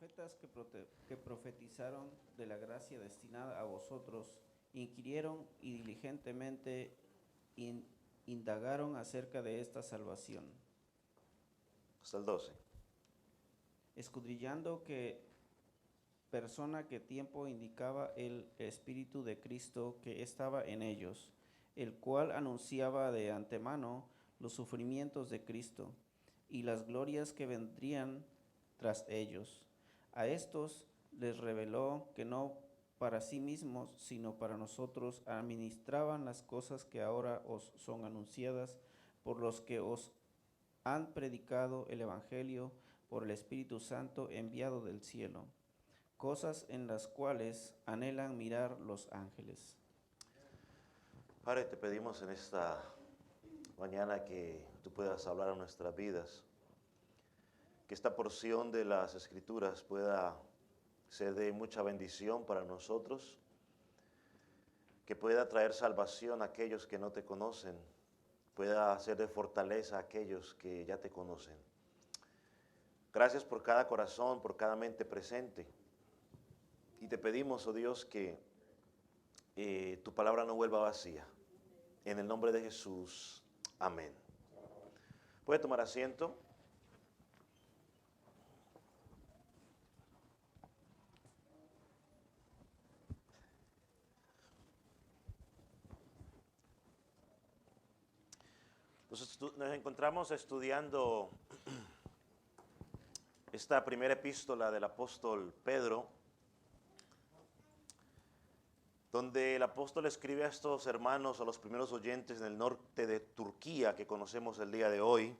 profetas que profetizaron de la gracia destinada a vosotros, inquirieron y diligentemente indagaron acerca de esta salvación, Hasta el 12. escudriñando qué persona que tiempo indicaba el Espíritu de Cristo que estaba en ellos, el cual anunciaba de antemano los sufrimientos de Cristo y las glorias que vendrían tras ellos. A estos les reveló que no para sí mismos, sino para nosotros, administraban las cosas que ahora os son anunciadas por los que os han predicado el Evangelio por el Espíritu Santo enviado del cielo, cosas en las cuales anhelan mirar los ángeles. Padre, te pedimos en esta mañana que tú puedas hablar a nuestras vidas, que esta porción de las Escrituras pueda ser de mucha bendición para nosotros, que pueda traer salvación a aquellos que no te conocen, pueda ser de fortaleza a aquellos que ya te conocen. Gracias por cada corazón, por cada mente presente. Y te pedimos, oh Dios, que tu palabra no vuelva vacía. En el nombre de Jesús, amén. ¿Puede tomar asiento? Nos encontramos estudiando esta primera epístola del apóstol Pedro, donde el apóstol escribe a estos hermanos, a los primeros oyentes del norte de Turquía que conocemos el día de hoy,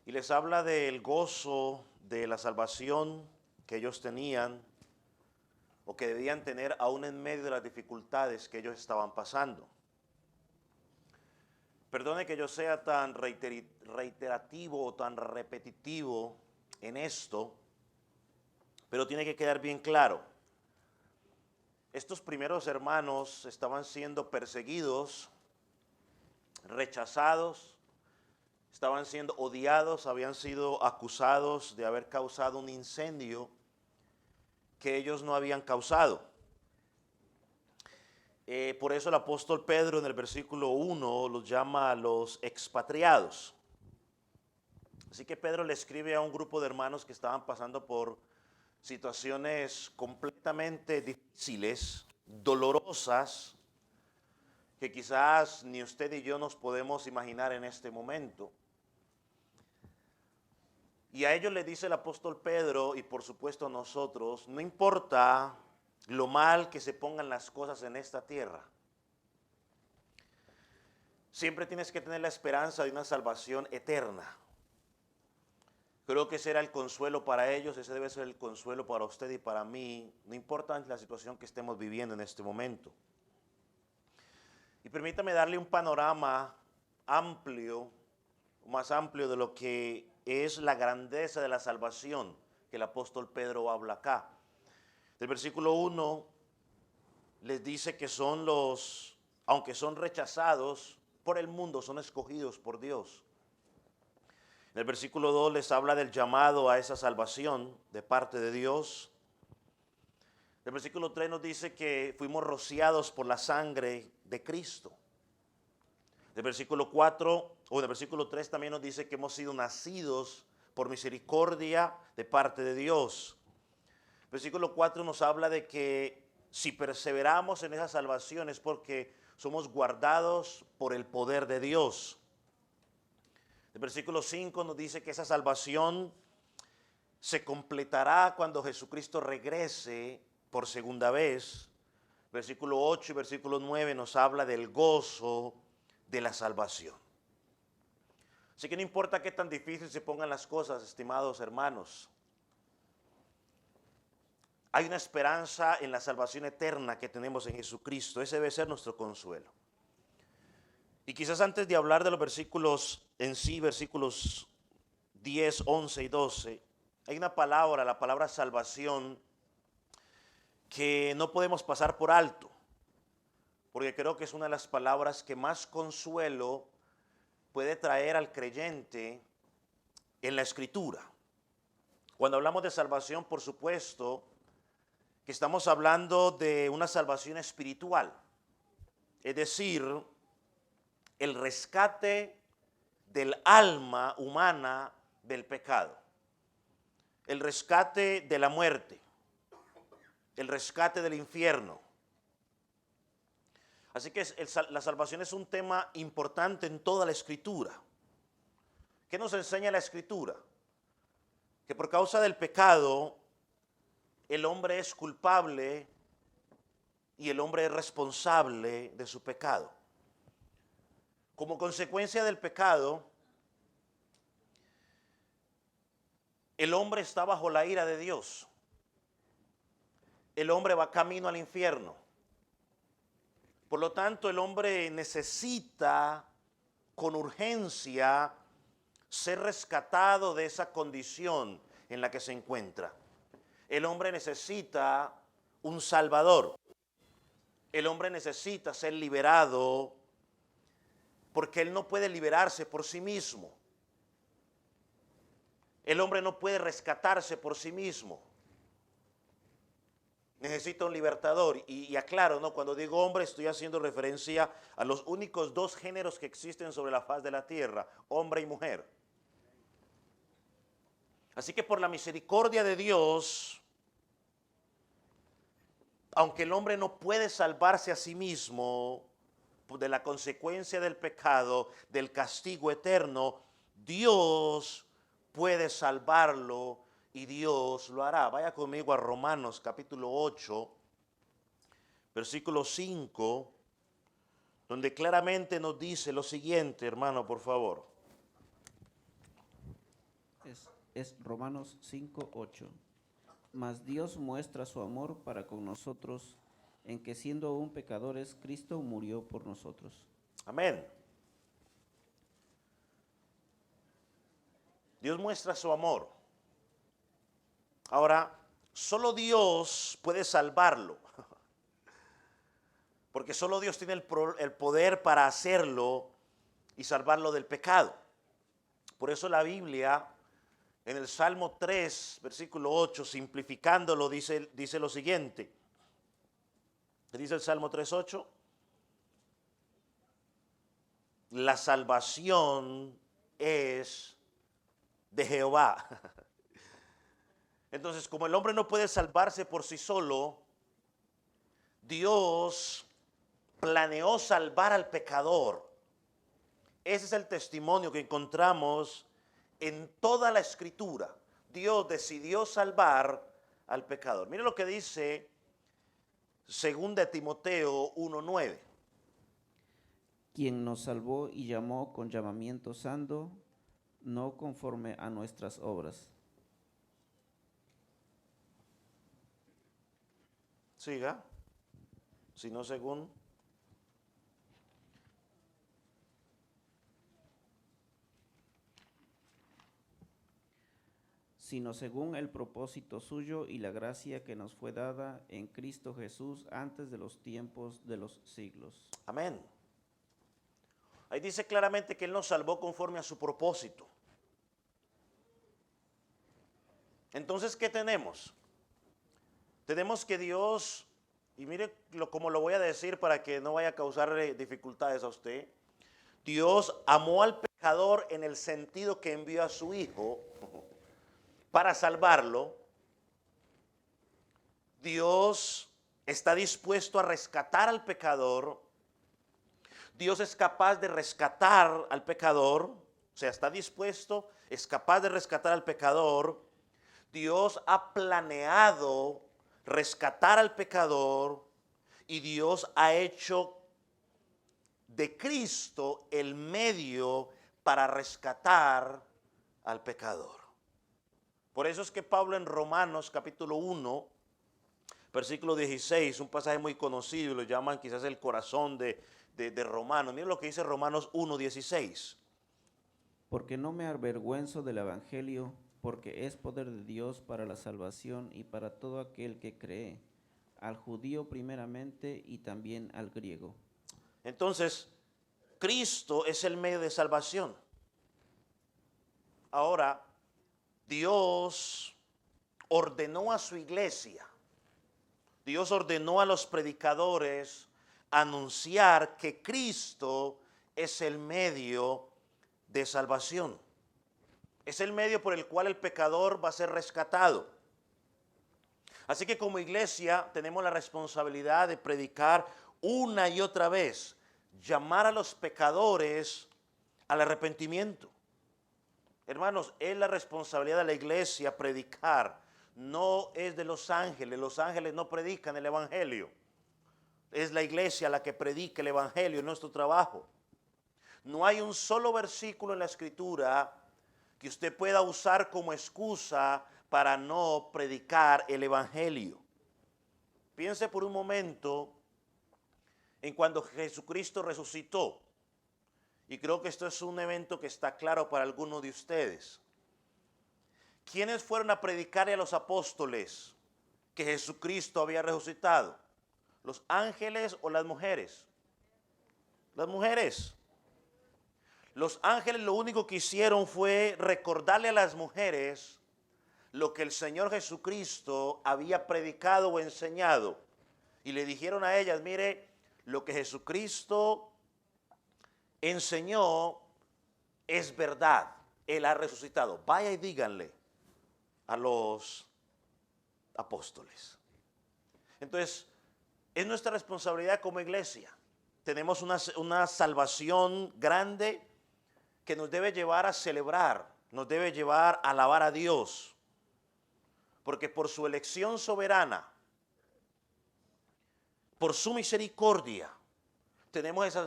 y les habla del gozo de la salvación que ellos tenían o que debían tener aún en medio de las dificultades que ellos estaban pasando. Perdone que yo sea tan reiterativo o tan repetitivo en esto, pero tiene que quedar bien claro. Estos primeros hermanos estaban siendo perseguidos, rechazados, estaban siendo odiados, habían sido acusados de haber causado un incendio que ellos no habían causado. Por eso el apóstol Pedro en el versículo 1 los llama los expatriados. Así que Pedro le escribe a un grupo de hermanos que estaban pasando por situaciones completamente difíciles, dolorosas, que quizás ni usted ni yo nos podemos imaginar en este momento. Y a ellos le dice el apóstol Pedro, y por supuesto a nosotros, no importa lo mal que se pongan las cosas en esta tierra, siempre tienes que tener la esperanza de una salvación eterna. Creo que ese era el consuelo para ellos, ese debe ser el consuelo para usted y para mí, no importa la situación que estemos viviendo en este momento. Y permítame darle un panorama amplio, más amplio de lo que es la grandeza de la salvación que el apóstol Pedro habla acá. El versículo 1 les dice que son aunque son rechazados por el mundo, son escogidos por Dios. En el versículo 2 les habla del llamado a esa salvación de parte de Dios. El versículo 3 nos dice que fuimos rociados por la sangre de Cristo. El versículo 4 o en el versículo 3 también nos dice que hemos sido nacidos por misericordia de parte de Dios. El versículo 4 nos habla de que si perseveramos en esa salvación es porque somos guardados por el poder de Dios. El versículo 5 nos dice que esa salvación se completará cuando Jesucristo regrese por segunda vez. Versículo 8 y versículo 9 nos habla del gozo de la salvación. Así que no importa qué tan difícil se pongan las cosas, estimados hermanos, hay una esperanza en la salvación eterna que tenemos en Jesucristo. Ese debe ser nuestro consuelo. Y quizás antes de hablar de los versículos en sí, versículos 10, 11 y 12, hay una palabra, la palabra salvación, que no podemos pasar por alto, porque creo que es una de las palabras que más consuelo puede traer al creyente en la Escritura. Cuando hablamos de salvación, por supuesto, que estamos hablando de una salvación espiritual, es decir, el rescate del alma humana del pecado, el rescate de la muerte, el rescate del infierno. Así que la salvación es un tema importante en toda la Escritura. ¿Qué nos enseña la Escritura? Que por causa del pecado, el hombre es culpable y el hombre es responsable de su pecado. Como consecuencia del pecado, el hombre está bajo la ira de Dios. El hombre va camino al infierno. Por lo tanto, el hombre necesita con urgencia ser rescatado de esa condición en la que se encuentra. El hombre necesita un salvador. El hombre necesita ser liberado porque él no puede liberarse por sí mismo. El hombre no puede rescatarse por sí mismo. Necesita un libertador. Y aclaro, ¿no? Cuando digo hombre estoy haciendo referencia a los únicos dos géneros que existen sobre la faz de la tierra, hombre y mujer. Así que por la misericordia de Dios, aunque el hombre no puede salvarse a sí mismo de la consecuencia del pecado, del castigo eterno, Dios puede salvarlo y Dios lo hará. Vaya conmigo a Romanos capítulo 8, versículo 5, donde claramente nos dice lo siguiente, hermano, por favor. Es Romanos 5:8. Mas Dios muestra su amor para con nosotros, en que siendo aún pecadores, Cristo murió por nosotros. Amén. Dios muestra su amor. Ahora, solo Dios puede salvarlo, porque solo Dios tiene el poder para hacerlo y salvarlo del pecado. Por eso la Biblia, en el Salmo 3, versículo 8, simplificándolo, dice lo siguiente. ¿Qué dice el Salmo 3:8? La salvación es de Jehová. Entonces, como el hombre no puede salvarse por sí solo, Dios planeó salvar al pecador. Ese es el testimonio que encontramos en toda la Escritura. Dios decidió salvar al pecador. Mire lo que dice 2 Timoteo 1:9. Quien nos salvó y llamó con llamamiento santo, no conforme a nuestras obras. Siga, sino según. Sino según el propósito suyo y la gracia que nos fue dada en Cristo Jesús antes de los tiempos de los siglos. Amén. Ahí dice claramente que Él nos salvó conforme a su propósito. Entonces, ¿qué tenemos? Tenemos que Dios, y mire cómo lo voy a decir para que no vaya a causar dificultades a usted. Dios amó al pecador en el sentido que envió a su Hijo para salvarlo. Dios está dispuesto a rescatar al pecador. Dios es capaz de rescatar al pecador. O sea, está dispuesto, es capaz de rescatar al pecador. Dios ha planeado rescatar al pecador y Dios ha hecho de Cristo el medio para rescatar al pecador. Por eso es que Pablo en Romanos capítulo 1, versículo 16, un pasaje muy conocido, lo llaman quizás el corazón de Romanos. Miren lo que dice Romanos 1:16. Porque no me avergüenzo del evangelio, porque es poder de Dios para la salvación y para todo aquel que cree, al judío primeramente y también al griego. Entonces, Cristo es el medio de salvación. Ahora, Dios ordenó a su iglesia, Dios ordenó a los predicadores anunciar que Cristo es el medio de salvación. Es el medio por el cual el pecador va a ser rescatado. Así que como iglesia tenemos la responsabilidad de predicar una y otra vez, llamar a los pecadores al arrepentimiento. Hermanos, es la responsabilidad de la iglesia predicar, no es de los ángeles no predican el evangelio. Es la iglesia la que predica el evangelio, es nuestro trabajo. No hay un solo versículo en la escritura que usted pueda usar como excusa para no predicar el evangelio. Piense por un momento en cuando Jesucristo resucitó. Y creo que esto es un evento que está claro para algunos de ustedes. ¿Quiénes fueron a predicarle a los apóstoles que Jesucristo había resucitado? ¿Los ángeles o las mujeres? Las mujeres. Los ángeles lo único que hicieron fue recordarle a las mujeres lo que el Señor Jesucristo había predicado o enseñado. Y le dijeron a ellas, mire, lo que Jesucristo enseñó es verdad. Él ha resucitado. Vaya y díganle a los apóstoles. Entonces, es nuestra responsabilidad como iglesia. Tenemos una salvación grande que nos debe llevar a celebrar, nos debe llevar a alabar a Dios. Porque por su elección soberana, por su misericordia, tenemos esa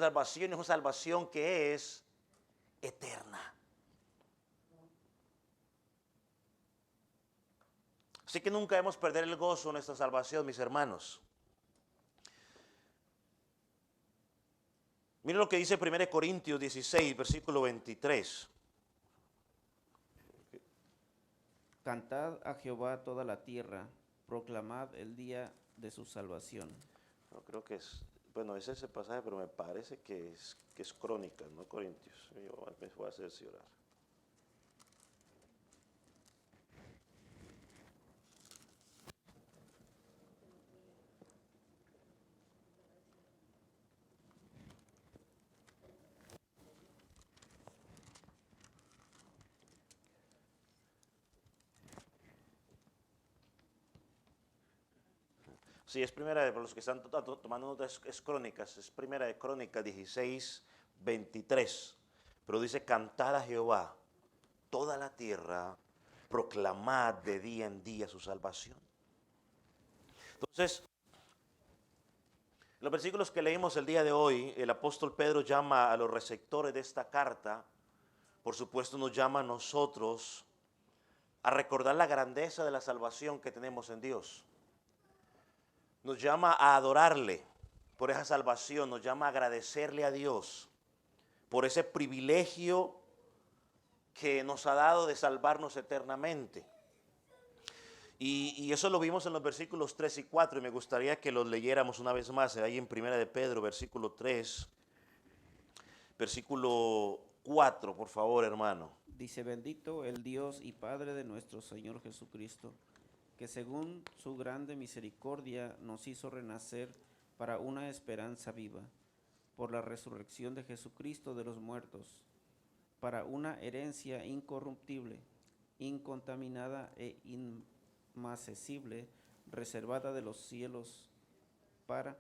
salvación que es eterna. Así que nunca debemos perder el gozo en nuestra salvación, mis hermanos. Miren lo que dice 1 Corintios 16, versículo 23. Cantad a Jehová toda la tierra, proclamad el día de su salvación. No, creo que es, bueno, es ese pasaje, pero me parece que es Crónicas, no Corintios. Yo me voy a hacer orar. Sí, es primera para los que están tomando notas, es Crónicas, es primera de Crónicas 16, 23. Pero dice, cantad a Jehová toda la tierra, proclamad de día en día su salvación. Entonces, los versículos que leímos el día de hoy, el apóstol Pedro llama a los receptores de esta carta, por supuesto nos llama a nosotros a recordar la grandeza de la salvación que tenemos en Dios. Nos llama a adorarle por esa salvación, nos llama a agradecerle a Dios por ese privilegio que nos ha dado de salvarnos eternamente. Y eso lo vimos en los versículos 3 y 4 y me gustaría que los leyéramos una vez más, ahí en Primera de Pedro, versículo 3, versículo 4, por favor, hermano. Dice, bendito el Dios y Padre de nuestro Señor Jesucristo, que según su grande misericordia nos hizo renacer para una esperanza viva, por la resurrección de Jesucristo de los muertos, para una herencia incorruptible, incontaminada e inmarcesible, reservada de los cielos para...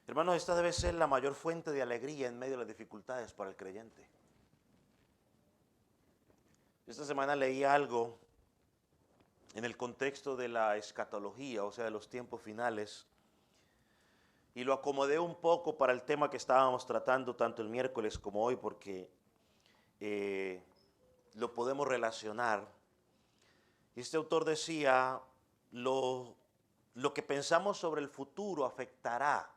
Hermanos, esta debe ser la mayor fuente de alegría en medio de las dificultades para el creyente. Esta semana leí algo en el contexto de la escatología, o sea, de los tiempos finales, y lo acomodé un poco para el tema que estábamos tratando tanto el miércoles como hoy, porque lo podemos relacionar. Este autor decía, lo que pensamos sobre el futuro afectará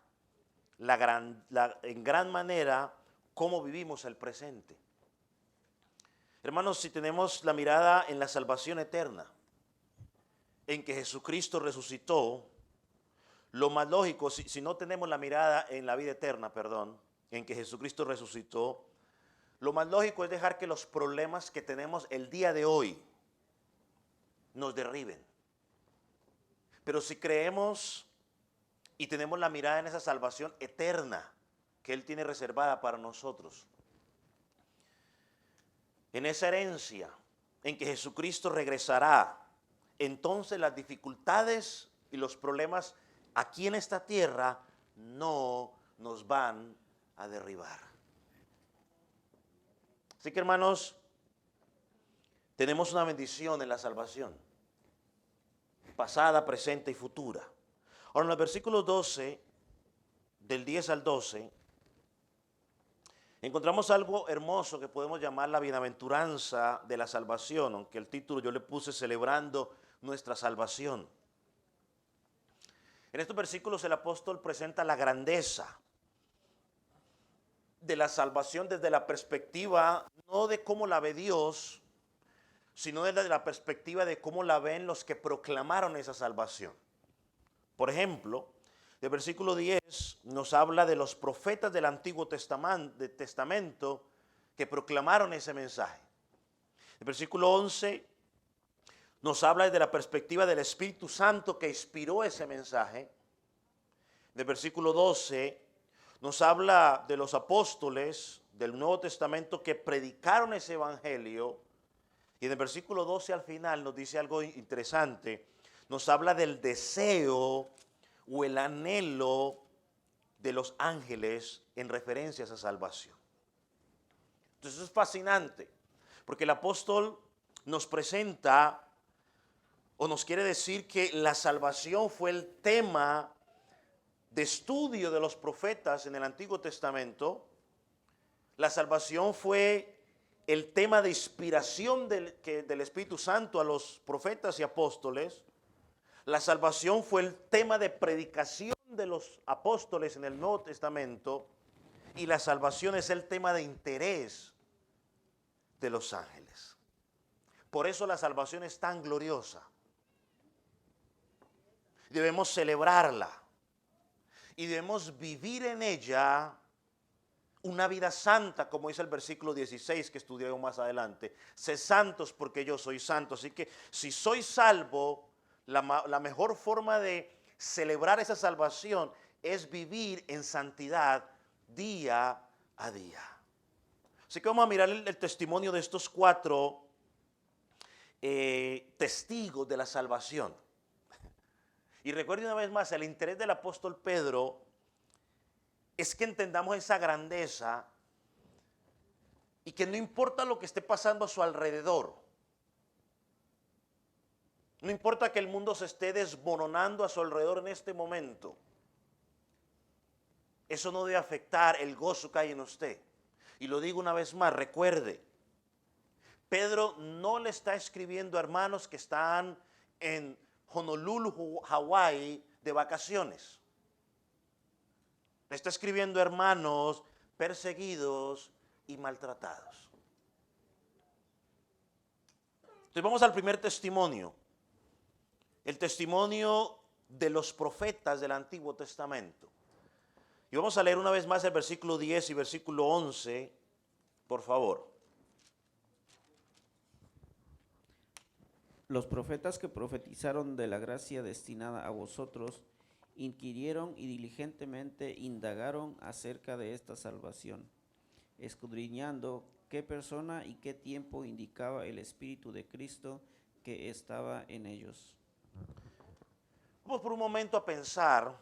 en gran manera cómo vivimos el presente. Hermanos, si tenemos la mirada en la salvación eterna, en que Jesucristo resucitó, lo más lógico, si no tenemos la mirada en la vida eterna, en que Jesucristo resucitó, lo más lógico es dejar que los problemas que tenemos el día de hoy, nos derriben. Pero si creemos y tenemos la mirada en esa salvación eterna que Él tiene reservada para nosotros, en esa herencia en que Jesucristo regresará, entonces las dificultades y los problemas aquí en esta tierra no nos van a derribar. Así que, hermanos, tenemos una bendición en la salvación, pasada, presente y futura. Ahora, en los versículos 12, del 10 al 12, encontramos algo hermoso que podemos llamar la bienaventuranza de la salvación, aunque el título yo le puse celebrando nuestra salvación. En estos versículos el apóstol presenta la grandeza de la salvación desde la perspectiva no de cómo la ve Dios, sino desde la perspectiva de cómo la ven los que proclamaron esa salvación. Por ejemplo, el versículo 10 nos habla de los profetas del Antiguo Testamento que proclamaron ese mensaje. El versículo 11 nos habla desde la perspectiva del Espíritu Santo que inspiró ese mensaje. El versículo 12 nos habla de los apóstoles del Nuevo Testamento que predicaron ese evangelio. Y en el versículo 12 al final nos dice algo interesante. Nos habla del deseo o el anhelo de los ángeles en referencia a esa salvación. Entonces eso es fascinante, porque el apóstol nos presenta o nos quiere decir que la salvación fue el tema de estudio de los profetas en el Antiguo Testamento. La salvación fue el tema de inspiración del Espíritu Santo a los profetas y apóstoles. La salvación fue el tema de predicación de los apóstoles en el Nuevo Testamento. Y la salvación es el tema de interés de los ángeles. Por eso la salvación es tan gloriosa. Debemos celebrarla. Y debemos vivir en ella una vida santa, como dice el versículo 16 que estudiaremos más adelante. Sé santos porque yo soy santo. Así que si soy salvo, la mejor forma de celebrar esa salvación es vivir en santidad día a día. Así que vamos a mirar el testimonio de estos 4 testigos de la salvación. Y recuerde una vez más, el interés del apóstol Pedro es que entendamos esa grandeza y que no importa lo que esté pasando a su alrededor, no importa que el mundo se esté desmoronando a su alrededor en este momento, eso no debe afectar el gozo que hay en usted. Y lo digo una vez más, recuerde, Pedro no le está escribiendo a hermanos que están en Honolulu, Hawái, de vacaciones. Le está escribiendo a hermanos perseguidos y maltratados. Entonces vamos al primer testimonio. El testimonio de los profetas del Antiguo Testamento. Y vamos a leer una vez más el versículo 10 y versículo 11, por favor. Los profetas que profetizaron de la gracia destinada a vosotros, inquirieron y diligentemente indagaron acerca de esta salvación, escudriñando qué persona y qué tiempo indicaba el Espíritu de Cristo que estaba en ellos. Vamos por un momento a pensar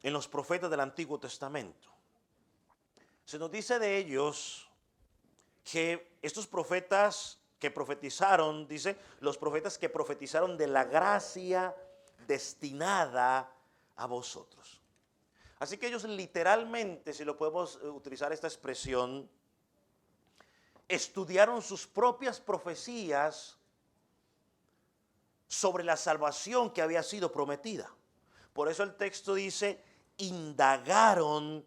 en los profetas del Antiguo Testamento. Se nos dice de ellos que estos profetas que profetizaron, dice, los profetas que profetizaron de la gracia destinada a vosotros. Así que ellos literalmente, si lo podemos utilizar esta expresión, estudiaron sus propias profecías sobre la salvación que había sido prometida. Por eso el texto dice, indagaron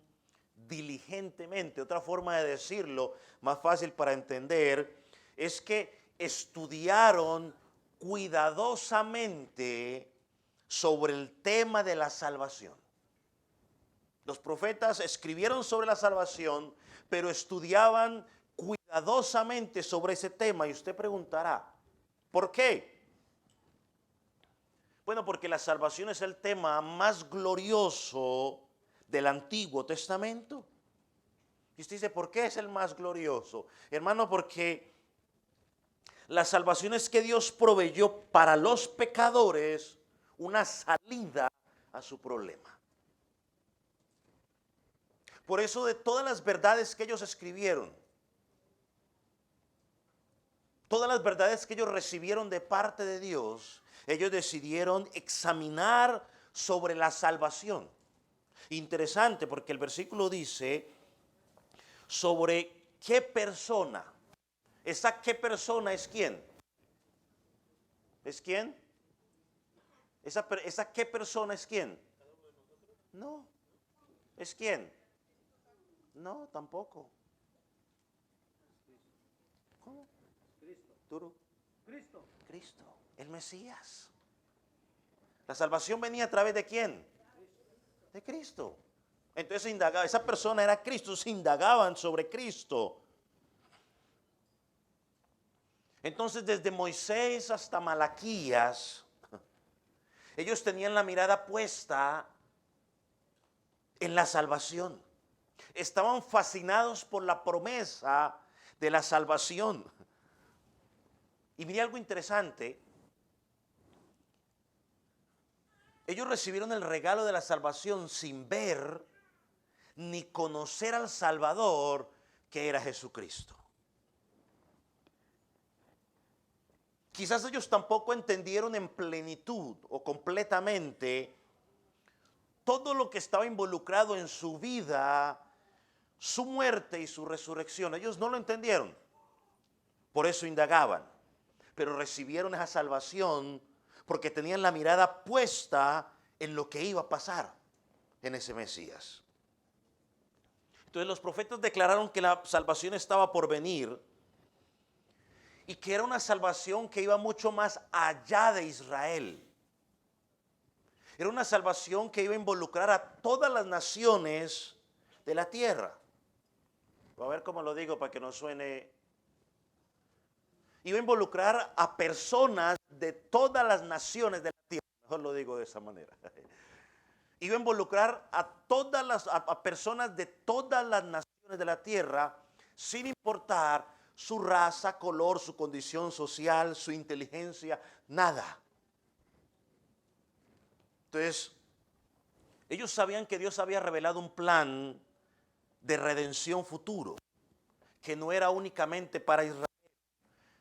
diligentemente. Otra forma de decirlo, más fácil para entender, es que estudiaron cuidadosamente sobre el tema de la salvación. Los profetas escribieron sobre la salvación, pero estudiaban cuidadosamente sobre ese tema. Y usted preguntará, ¿por qué? Bueno, porque la salvación es el tema más glorioso del Antiguo Testamento. Y usted dice, ¿por qué es el más glorioso? Hermano, porque la salvación es que Dios proveyó para los pecadores una salida a su problema. Por eso de todas las verdades que ellos escribieron, todas las verdades que ellos recibieron de parte de Dios, ellos decidieron examinar sobre la salvación. Interesante porque el versículo dice sobre qué persona. ¿Esa qué persona es quién? ¿Es quién? ¿Esa qué persona es quién? No. ¿Es quién? No, tampoco. ¿Cómo? ¿Duro? Cristo, el Mesías. La salvación venía a través de quién? De Cristo. Entonces indagaba, esa persona era Cristo, se indagaban sobre Cristo. Entonces desde Moisés hasta Malaquías, ellos tenían la mirada puesta en la salvación. Estaban fascinados por la promesa de la salvación. Y miré algo interesante. Ellos recibieron el regalo de la salvación sin ver ni conocer al Salvador, que era Jesucristo. Quizás ellos tampoco entendieron en plenitud o completamente todo lo que estaba involucrado en su vida, su muerte y su resurrección. Ellos no lo entendieron. Por eso indagaban. Pero recibieron esa salvación porque tenían la mirada puesta en lo que iba a pasar en ese Mesías. Entonces los profetas declararon que la salvación estaba por venir y que era una salvación que iba mucho más allá de Israel. Era una salvación que iba a involucrar a todas las naciones de la tierra. Voy a ver cómo lo digo para que no suene. Iba a involucrar a personas de todas las naciones de la tierra. Mejor lo digo de esa manera. Iba a involucrar a personas de todas las naciones de la tierra, sin importar su raza, color, su condición social, su inteligencia, nada. Entonces, ellos sabían que Dios había revelado un plan de redención futuro, que no era únicamente para Israel,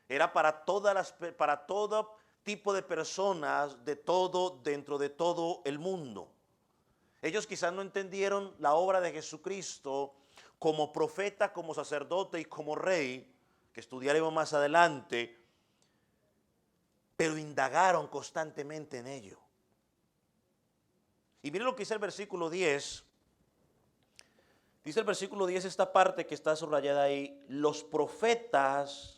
era para todo tipo de personas, dentro de todo el mundo. Ellos quizás no entendieron la obra de Jesucristo como profeta, como sacerdote y como rey, que estudiaremos más adelante, pero indagaron constantemente en ello. Y miren lo que dice el versículo 10. Dice el versículo 10 esta parte que está subrayada ahí: los profetas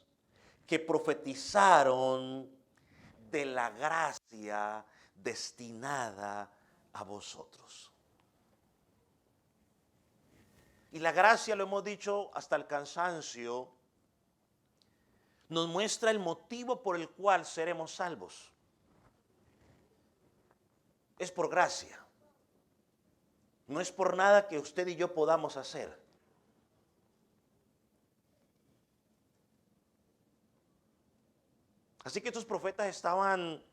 que profetizaron de la gracia destinada a vosotros. Y la gracia, lo hemos dicho hasta el cansancio, nos muestra el motivo por el cual seremos salvos. Es por gracia. No es por nada que usted y yo podamos hacer. Así que estos profetas estaban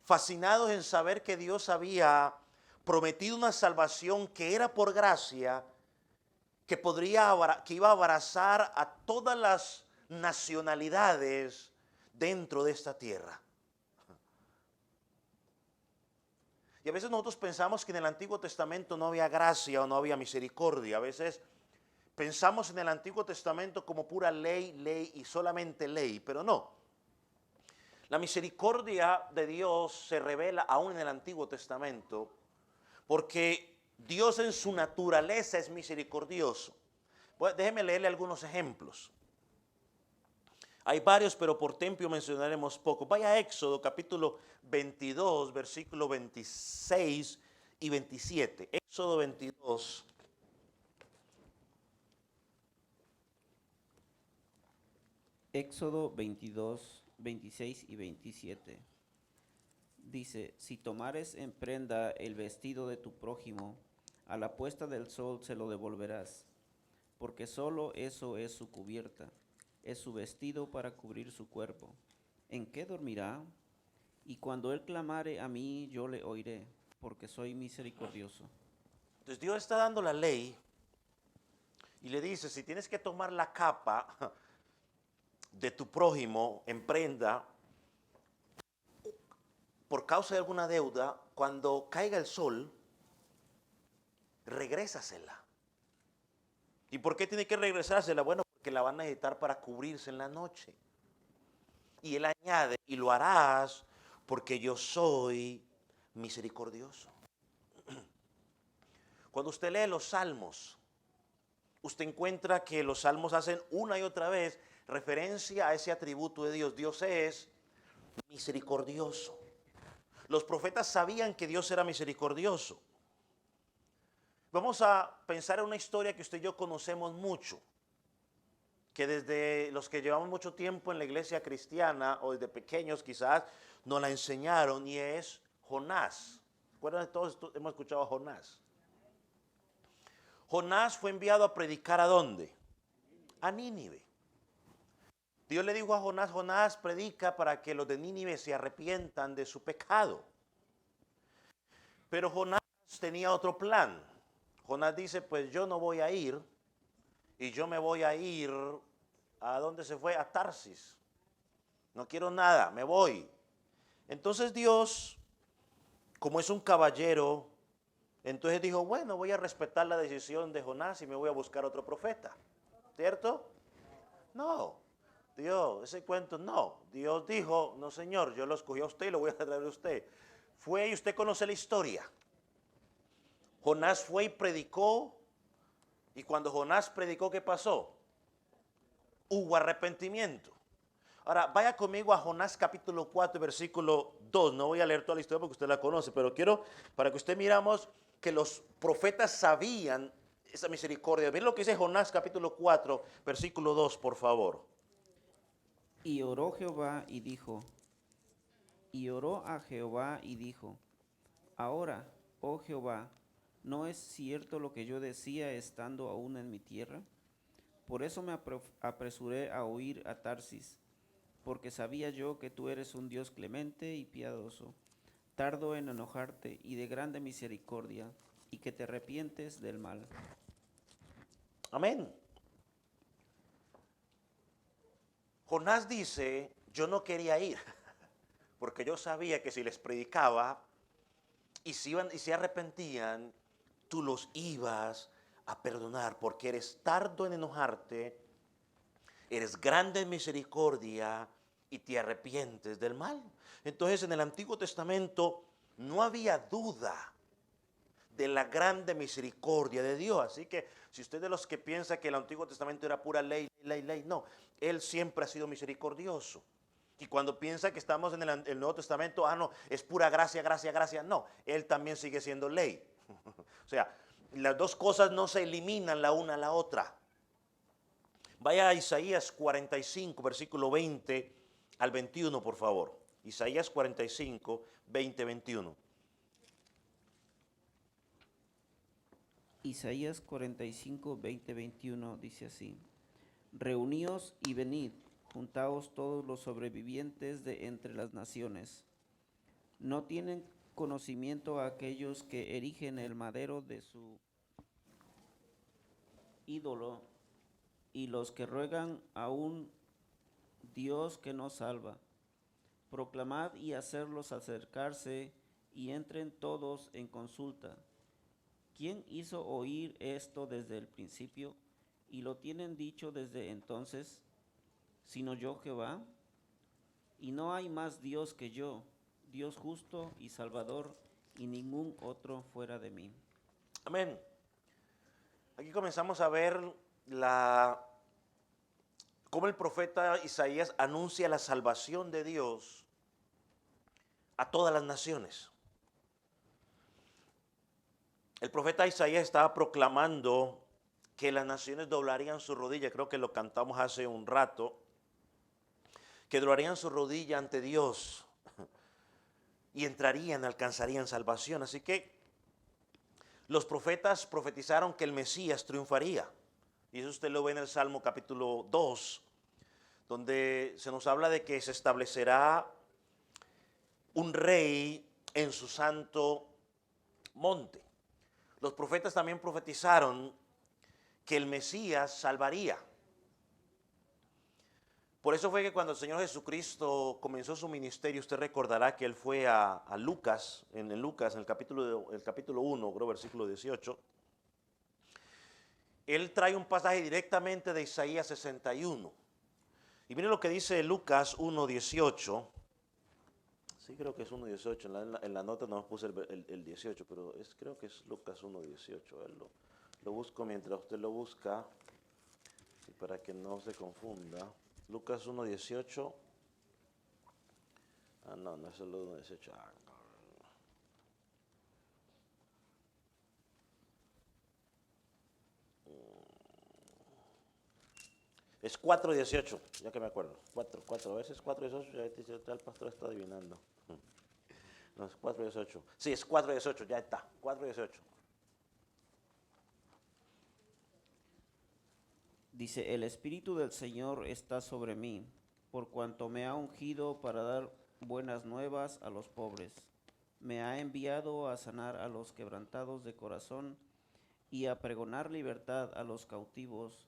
fascinados en saber que Dios había prometido una salvación que era por gracia, que iba a abrazar a todas las nacionalidades dentro de esta tierra. Y a veces nosotros pensamos que en el Antiguo Testamento no había gracia o no había misericordia. A veces pensamos en el Antiguo Testamento como pura ley, ley y solamente ley, pero no. La misericordia de Dios se revela aún en el Antiguo Testamento, porque Dios en su naturaleza es misericordioso. Déjeme leerle algunos ejemplos. Hay varios, pero por tiempo mencionaremos poco. Vaya a Éxodo capítulo 22, versículo 26 y 27. Éxodo 22. Éxodo 22, 26 y 27. dice, si tomares en prenda el vestido de tu prójimo, a la puesta del sol se lo devolverás, porque solo eso es su cubierta, es su vestido para cubrir su cuerpo. ¿En qué dormirá? Y cuando él clamare a mí, yo le oiré, porque soy misericordioso. Entonces Dios está dando la ley y le dice, si tienes que tomar la capa de tu prójimo en prenda por causa de alguna deuda, cuando caiga el sol, regrésasela. ¿Y por qué tiene que regresársela? Bueno, porque la van a necesitar para cubrirse en la noche. Y él añade, y lo harás porque yo soy misericordioso. Cuando usted lee los salmos, usted encuentra que los salmos hacen una y otra vez referencia a ese atributo de Dios. Dios es misericordioso. Los profetas sabían que Dios era misericordioso. Vamos a pensar en una historia que usted y yo conocemos mucho, que desde los que llevamos mucho tiempo en la iglesia cristiana o desde pequeños quizás nos la enseñaron, y es Jonás. ¿Recuerdan? Todos hemos escuchado a Jonás. Jonás fue enviado a predicar ¿a dónde? A Nínive. Dios le dijo a Jonás, Jonás, predica para que los de Nínive se arrepientan de su pecado. Pero Jonás tenía otro plan. Jonás dice, pues yo no voy a ir, y yo me voy a ir, ¿a dónde se fue? A Tarsis. No quiero nada, me voy. Entonces Dios, como es un caballero, entonces dijo, bueno, voy a respetar la decisión de Jonás y me voy a buscar otro profeta. ¿Cierto? No. Dios, ese cuento no. Dios dijo, no señor, yo lo escogí a usted y lo voy a traer a usted. Fue y usted conoce la historia. Jonás fue y predicó, y cuando Jonás predicó, ¿qué pasó? Hubo arrepentimiento. Ahora, vaya conmigo a Jonás capítulo 4, versículo 2. No voy a leer toda la historia porque usted la conoce, pero quiero para que usted miramos que los profetas sabían esa misericordia. Miren lo que dice Jonás capítulo 4, versículo 2, por favor. Y oró Jehová y dijo, y oró a Jehová y dijo, ahora, oh Jehová, ¿no es cierto lo que yo decía estando aún en mi tierra? Por eso me apresuré a huir a Tarsis, porque sabía yo que tú eres un Dios clemente y piadoso, tardo en enojarte y de grande misericordia, y que te arrepientes del mal. Amén. Jonás dice, yo no quería ir, porque yo sabía que si les predicaba y se arrepentían, tú los ibas a perdonar, porque eres tardo en enojarte, eres grande en misericordia y te arrepientes del mal. Entonces en el Antiguo Testamento no había duda de la grande misericordia de Dios. Así que si usted es de los que piensa que el Antiguo Testamento era pura ley, no. Él siempre ha sido misericordioso. Y cuando piensa que estamos en el Nuevo Testamento, no, es pura gracia, gracia, gracia. No, Él también sigue siendo ley. O sea, las dos cosas no se eliminan la una a la otra. Vaya a Isaías 45, versículo 20 al 21, por favor. Isaías 45, 20, 21. Isaías 45, 20, 21 dice así, reuníos y venid, juntaos todos los sobrevivientes de entre las naciones. ¿No tienen conocimiento aquellos que erigen el madero de su ídolo y los que ruegan a un Dios que no salva? Proclamad y hacerlos acercarse y entren todos en consulta. ¿Quién hizo oír esto desde el principio y lo tienen dicho desde entonces, sino yo Jehová? Y no hay más Dios que yo, Dios justo y salvador, y ningún otro fuera de mí. Amén. Aquí comenzamos a ver cómo el profeta Isaías anuncia la salvación de Dios a todas las naciones. El profeta Isaías estaba proclamando que las naciones doblarían su rodilla, creo que lo cantamos hace un rato, que doblarían su rodilla ante Dios. y entrarían, alcanzarían salvación. Así que los profetas profetizaron que el Mesías triunfaría. Y eso usted lo ve en el Salmo capítulo 2, donde se nos habla de que se establecerá un rey en su santo monte. Los profetas también profetizaron que el Mesías salvaría. Por eso fue que cuando el Señor Jesucristo comenzó su ministerio, usted recordará que Él fue a Lucas, en el capítulo 1, creo, versículo 18. Él trae un pasaje directamente de Isaías 61. Y miren lo que dice Lucas 1:18. Sí, creo que es 1:18. En la nota no puse el 18, pero creo que es Lucas 1:18. Lo busco mientras usted lo busca, y para que no se confunda. Lucas 1:18. No es el 1:18. Es 4:18, ya que me acuerdo. 4 veces 4:18, ya el pastor está adivinando. No, es 4:18. Sí, es 4:18, ya está. 4:18. Dice, el Espíritu del Señor está sobre mí, por cuanto me ha ungido para dar buenas nuevas a los pobres. Me ha enviado a sanar a los quebrantados de corazón y a pregonar libertad a los cautivos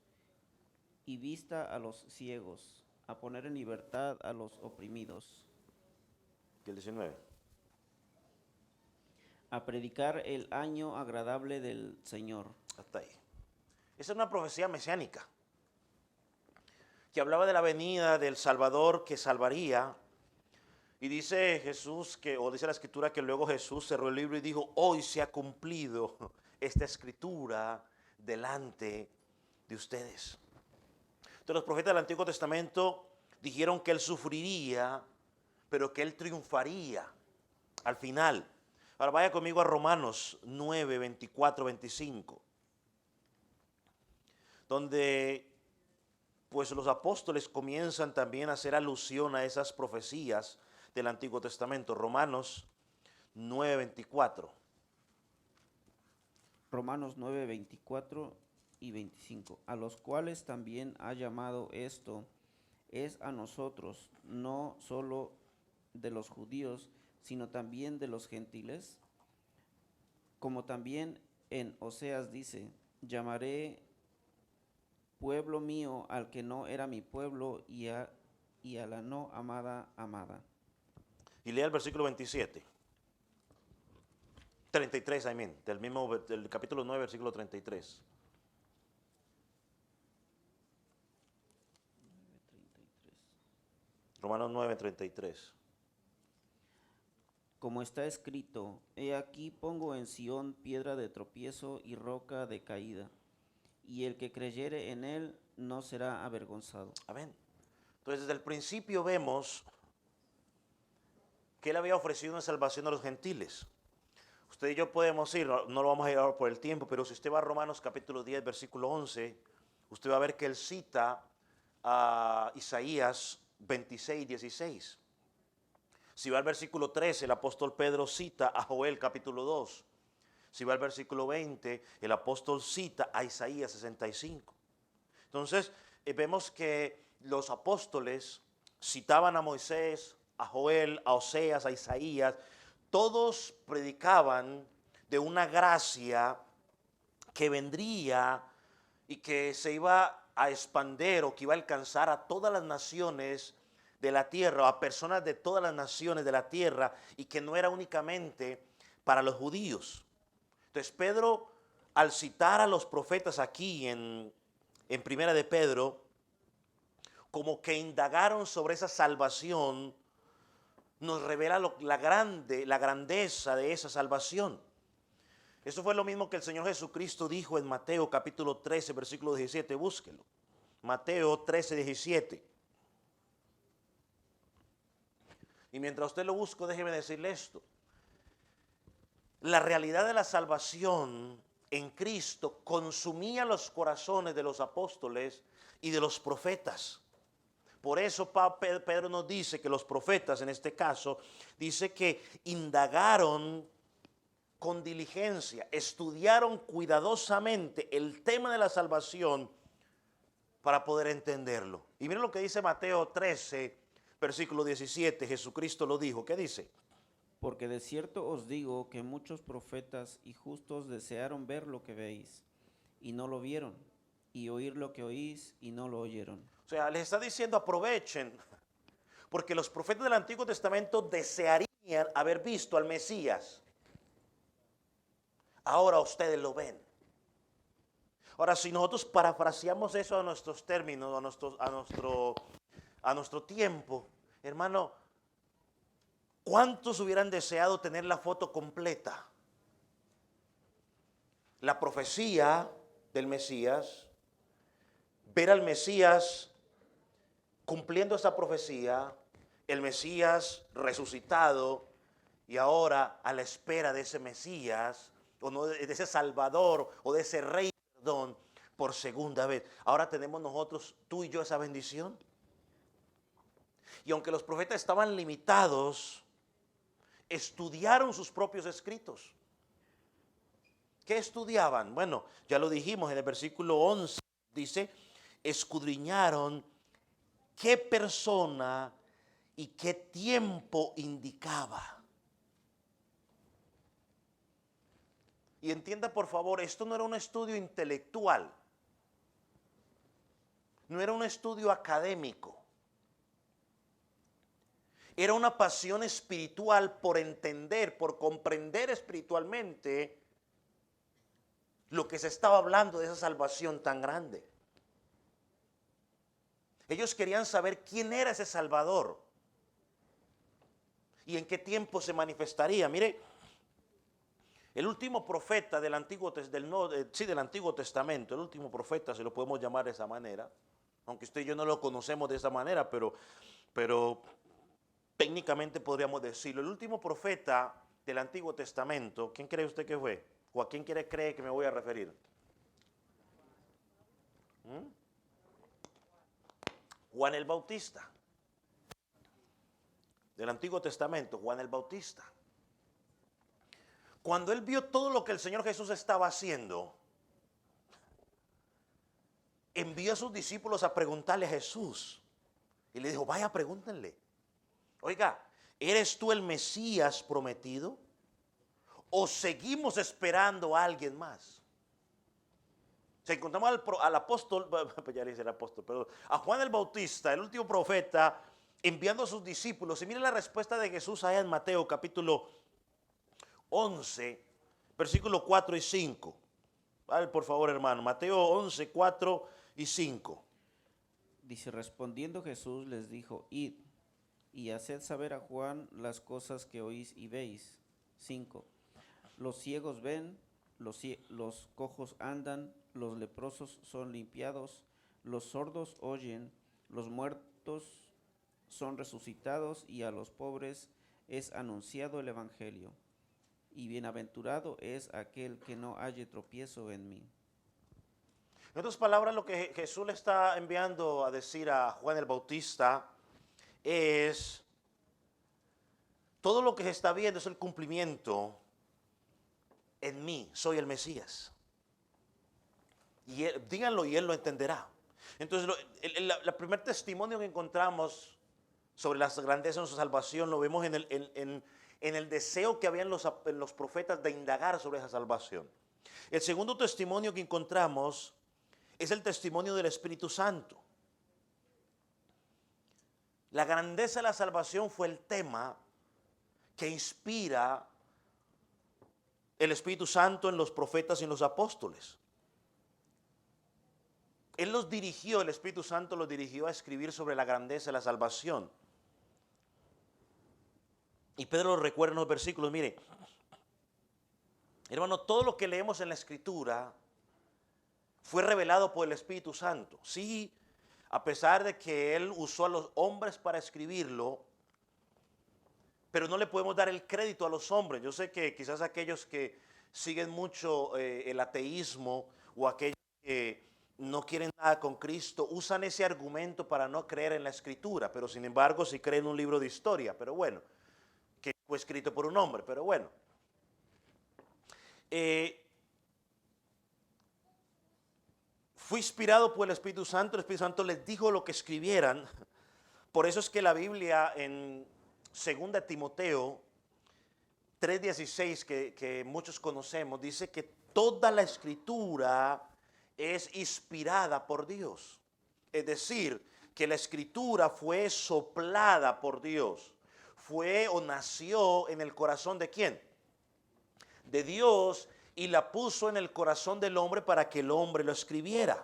y vista a los ciegos, a poner en libertad a los oprimidos, ¿Y el 19? a predicar el año agradable del Señor. Hasta ahí. Esa es una profecía mesiánica que hablaba de la venida del Salvador que salvaría. Y dice Jesús dice la Escritura que luego Jesús cerró el libro y dijo: hoy se ha cumplido esta Escritura delante de ustedes. Entonces los profetas del Antiguo Testamento dijeron que Él sufriría, pero que Él triunfaría al final. Ahora vaya conmigo a Romanos 9, 24, 25, donde pues los apóstoles comienzan también a hacer alusión a esas profecías del Antiguo Testamento. Romanos 9, 24. Romanos 9, 24 y 25, a los cuales también ha llamado esto, es a nosotros, no solo de los judíos, sino también de los gentiles, como también en Oseas dice, llamaré pueblo mío al que no era mi pueblo y a la no amada amada. Y lea el versículo 27. 33, del capítulo 9, versículo 33. Romanos 9, 33. Como está escrito, he aquí pongo en Sión piedra de tropiezo y roca de caída, y el que creyere en él no será avergonzado. Amén. Entonces desde el principio vemos que Él había ofrecido una salvación a los gentiles. Usted y yo podemos ir, no lo vamos a ir ahora por el tiempo, pero si usted va a Romanos capítulo 10, versículo 11, usted va a ver que Él cita a Isaías 26, 16. Si va al versículo 13, el apóstol Pedro cita a Joel capítulo 2. Si va al versículo 20, el apóstol cita a Isaías 65. Entonces, vemos que los apóstoles citaban a Moisés, a Joel, a Oseas, a Isaías. Todos predicaban de una gracia que vendría y que se iba a expander o que iba a alcanzar a todas las naciones de la tierra, a personas de todas las naciones de la tierra, y que no era únicamente para los judíos. Entonces Pedro, al citar a los profetas aquí en Primera de Pedro, como que indagaron sobre esa salvación, nos revela la grandeza de esa salvación. Eso fue lo mismo que el Señor Jesucristo dijo en Mateo capítulo 13, versículo 17, búsquelo. Mateo 13, 17. Y mientras usted lo busca, déjeme decirle esto. La realidad de la salvación en Cristo consumía los corazones de los apóstoles y de los profetas. Por eso Pedro nos dice que los profetas, en este caso, dice que indagaron con diligencia, estudiaron cuidadosamente el tema de la salvación para poder entenderlo. Y miren lo que dice Mateo 13, versículo 17, Jesucristo lo dijo. ¿Qué dice? Porque de cierto os digo que muchos profetas y justos desearon ver lo que veis, y no lo vieron, y oír lo que oís, y no lo oyeron. O sea, les está diciendo aprovechen, porque los profetas del Antiguo Testamento desearían haber visto al Mesías. Ahora ustedes lo ven. Ahora, si nosotros parafraseamos eso a nuestros términos, a nuestro tiempo, hermano, ¿cuántos hubieran deseado tener la foto completa? La profecía del Mesías, ver al Mesías cumpliendo esa profecía, el Mesías resucitado y ahora a la espera de ese Mesías, o no, de ese Salvador o de ese Rey, perdón, por segunda vez. Ahora tenemos nosotros, tú y yo, esa bendición. Y aunque los profetas estaban limitados, estudiaron sus propios escritos. ¿Qué estudiaban? Bueno, ya lo dijimos en el versículo 11, dice, escudriñaron qué persona y qué tiempo indicaba. Y entienda por favor, esto no era un estudio intelectual, no era un estudio académico, era una pasión espiritual por entender, por comprender espiritualmente lo que se estaba hablando de esa salvación tan grande. Ellos querían saber quién era ese Salvador y en qué tiempo se manifestaría. Mire, el último profeta del Antiguo Testamento, el último profeta, si lo podemos llamar de esa manera, aunque usted y yo no lo conocemos de esa manera, pero técnicamente podríamos decirlo. El último profeta del Antiguo Testamento, ¿quién cree usted que fue? ¿O a quién cree que me voy a referir? Juan el Bautista. Del Antiguo Testamento, Juan el Bautista. Cuando él vio todo lo que el Señor Jesús estaba haciendo, envió a sus discípulos a preguntarle a Jesús. Y le dijo, vaya, pregúntenle. Oiga, ¿eres tú el Mesías prometido? ¿O seguimos esperando a alguien más? Se encontramos al apóstol, ya le dice el apóstol, perdón, a Juan el Bautista, el último profeta, enviando a sus discípulos. Y miren la respuesta de Jesús allá en Mateo capítulo 11, versículos 4 y 5. Vale, por favor, hermano. Mateo 11, 4 y 5. Dice, respondiendo Jesús les dijo, id y haced saber a Juan las cosas que oís y veis. 5. Los ciegos ven, los cojos andan, los leprosos son limpiados, los sordos oyen, los muertos son resucitados y a los pobres es anunciado el evangelio. Y bienaventurado es aquel que no halle tropiezo en mí. En otras palabras, lo que Jesús le está enviando a decir a Juan el Bautista es, todo lo que se está viendo es el cumplimiento en mí, soy el Mesías. Y díganlo y él lo entenderá. Entonces, el primer testimonio que encontramos sobre las grandezas de nuestra salvación lo vemos en el deseo que había en los profetas de indagar sobre esa salvación. El segundo testimonio que encontramos es el testimonio del Espíritu Santo. La grandeza de la salvación fue el tema que inspira el Espíritu Santo en los profetas y en los apóstoles. Él los dirigió, el Espíritu Santo los dirigió a escribir sobre la grandeza de la salvación. Y Pedro lo recuerda en los versículos, mire, hermano, todo lo que leemos en la Escritura fue revelado por el Espíritu Santo. Sí, a pesar de que Él usó a los hombres para escribirlo, pero no le podemos dar el crédito a los hombres. Yo sé que quizás aquellos que siguen mucho el ateísmo o aquellos no quieren nada con Cristo, usan ese argumento para no creer en la Escritura, pero sin embargo sí creen en un libro de historia, pero bueno, que fue escrito por un hombre, pero bueno. Fue inspirado por el Espíritu Santo les dijo lo que escribieran. Por eso es que la Biblia en 2 Timoteo 3:16, que muchos conocemos, dice que toda la Escritura es inspirada por Dios. Es decir, que la Escritura fue soplada por Dios. Fue o nació en el corazón ¿de quién? De Dios, y la puso en el corazón del hombre para que el hombre lo escribiera.